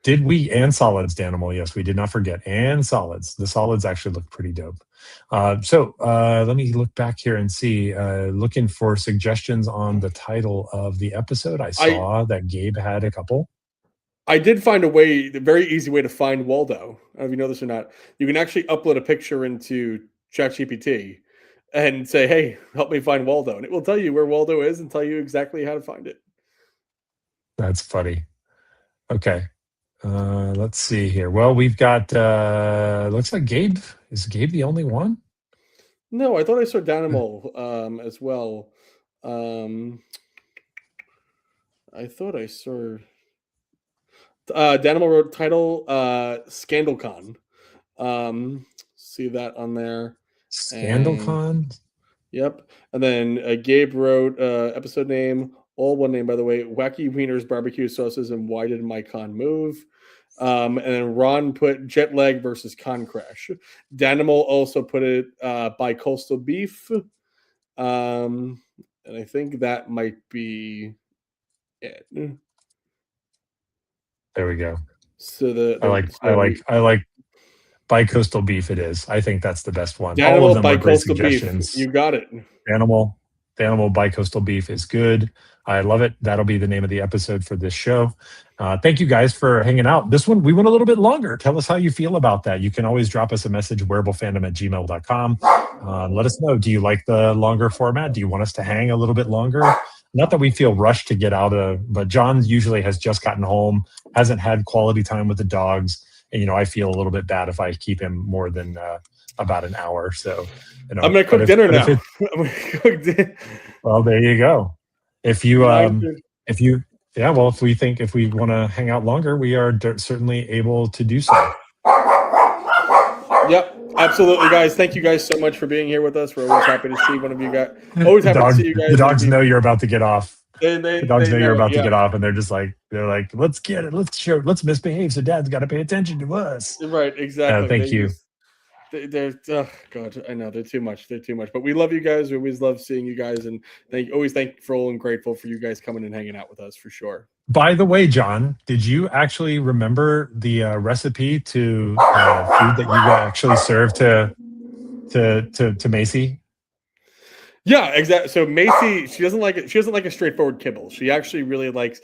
Did we and solids, Danimal? Yes, we did not forget and solids. The solids actually look pretty dope. So let me look back here and see. Looking for suggestions on the title of the episode. I saw that Gabe had a couple. I did find a very easy way to find Waldo. I don't know if you know this or not. You can actually upload a picture into ChatGPT and say, "Hey, help me find Waldo," and it will tell you where Waldo is and tell you exactly how to find it. That's funny. Okay. Let's see here. Well, we've got looks like Gabe. Is Gabe the only one? No, I thought I saw Danimal as well. I thought I saw Danimal wrote title ScandalCon. See that on there. ScandalCon? Yep. And then Gabe wrote episode name, all one name, by the way, Wacky Wieners Barbecue Sauces and Why Did My Con Move? And then Ron put Jet Lag versus Con Crash. Danimal also put it by Coastal Beef. And I think that might be it. There we go. So I like Bi-Coastal Beef. It is. I think that's the best one. Danimal, all of them are great Bi-Coastal suggestions. Beef. You got it. Animal Bi-Coastal Beef is good. I love it. That'll be the name of the episode for this show. Thank you guys for hanging out. This one, we went a little bit longer. Tell us how you feel about that. You can always drop us a message, wearablefandom@gmail.com. Let us know. Do you like the longer format? Do you want us to hang a little bit longer? Not that we feel rushed to get out of, but John usually has just gotten home, hasn't had quality time with the dogs. And, I feel a little bit bad if I keep him more than about an hour. So, I'm gonna cook dinner now. I'm gonna cook dinner. Well, there you go. If we want to hang out longer, we are certainly able to do so. Yep, absolutely, guys. Thank you guys so much for being here with us. We're always happy to see one of you guys. Always happy to see you guys. The dogs know you're about to get off. The dogs know you're about to get off, and they're like, let's get it, let's misbehave. So Dad's got to pay attention to us. Right, exactly. Thank you. They're oh God, I know they're too much. They're too much, but we love you guys. We always love seeing you guys, and always thankful and grateful for you guys coming and hanging out with us for sure. By the way, John, did you actually remember the recipe to food that you actually served to Macy? Yeah, exactly. So Macy, she doesn't like it. She doesn't like a straightforward kibble. She actually really likes